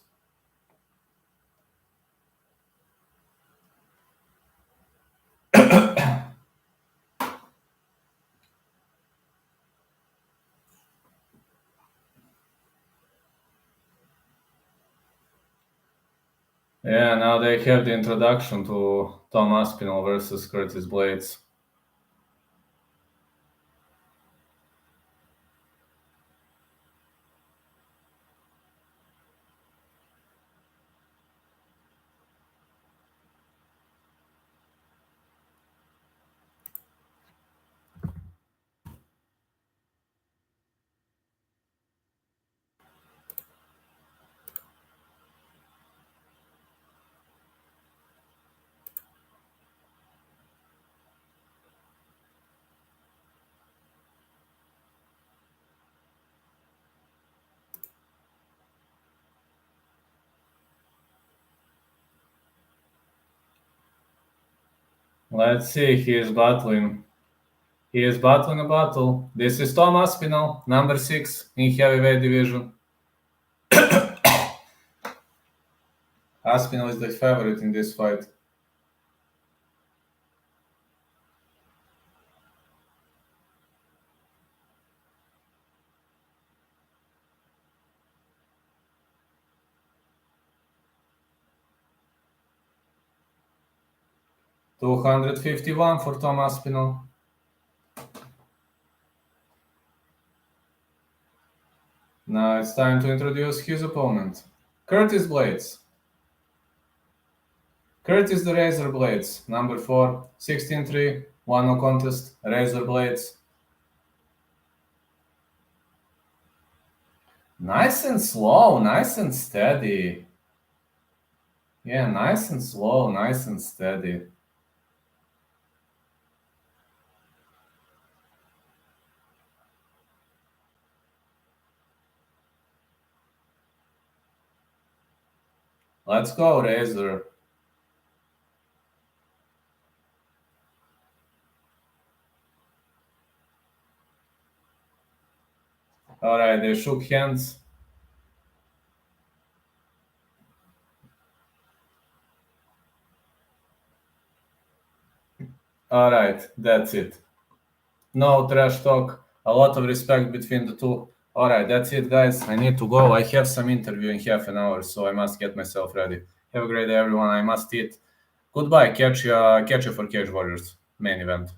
Yeah, now they have the introduction to Tom Aspinall versus Curtis Blaydes. Let's see, he is battling. He is battling a battle. This is Tom Aspinall, number 6 in heavyweight division. Aspinall is the favorite in this fight. $251 for Tom Aspinall. Now it's time to introduce his opponent, Curtis Blaydes. Curtis the Razor Blaydes, number 4, 16-3, 1 no contest, Razor Blaydes. Nice and slow, nice and steady. Yeah, nice and slow, nice and steady. Let's go, Razor. All right, they shook hands. All right, that's it. No trash talk. A lot of respect between the two. All right, that's it, guys. I need to go. I have some interview in half an hour, so I must get myself ready. Have a great day, everyone. I must eat. Goodbye. Catch you for Cage Warriors main event.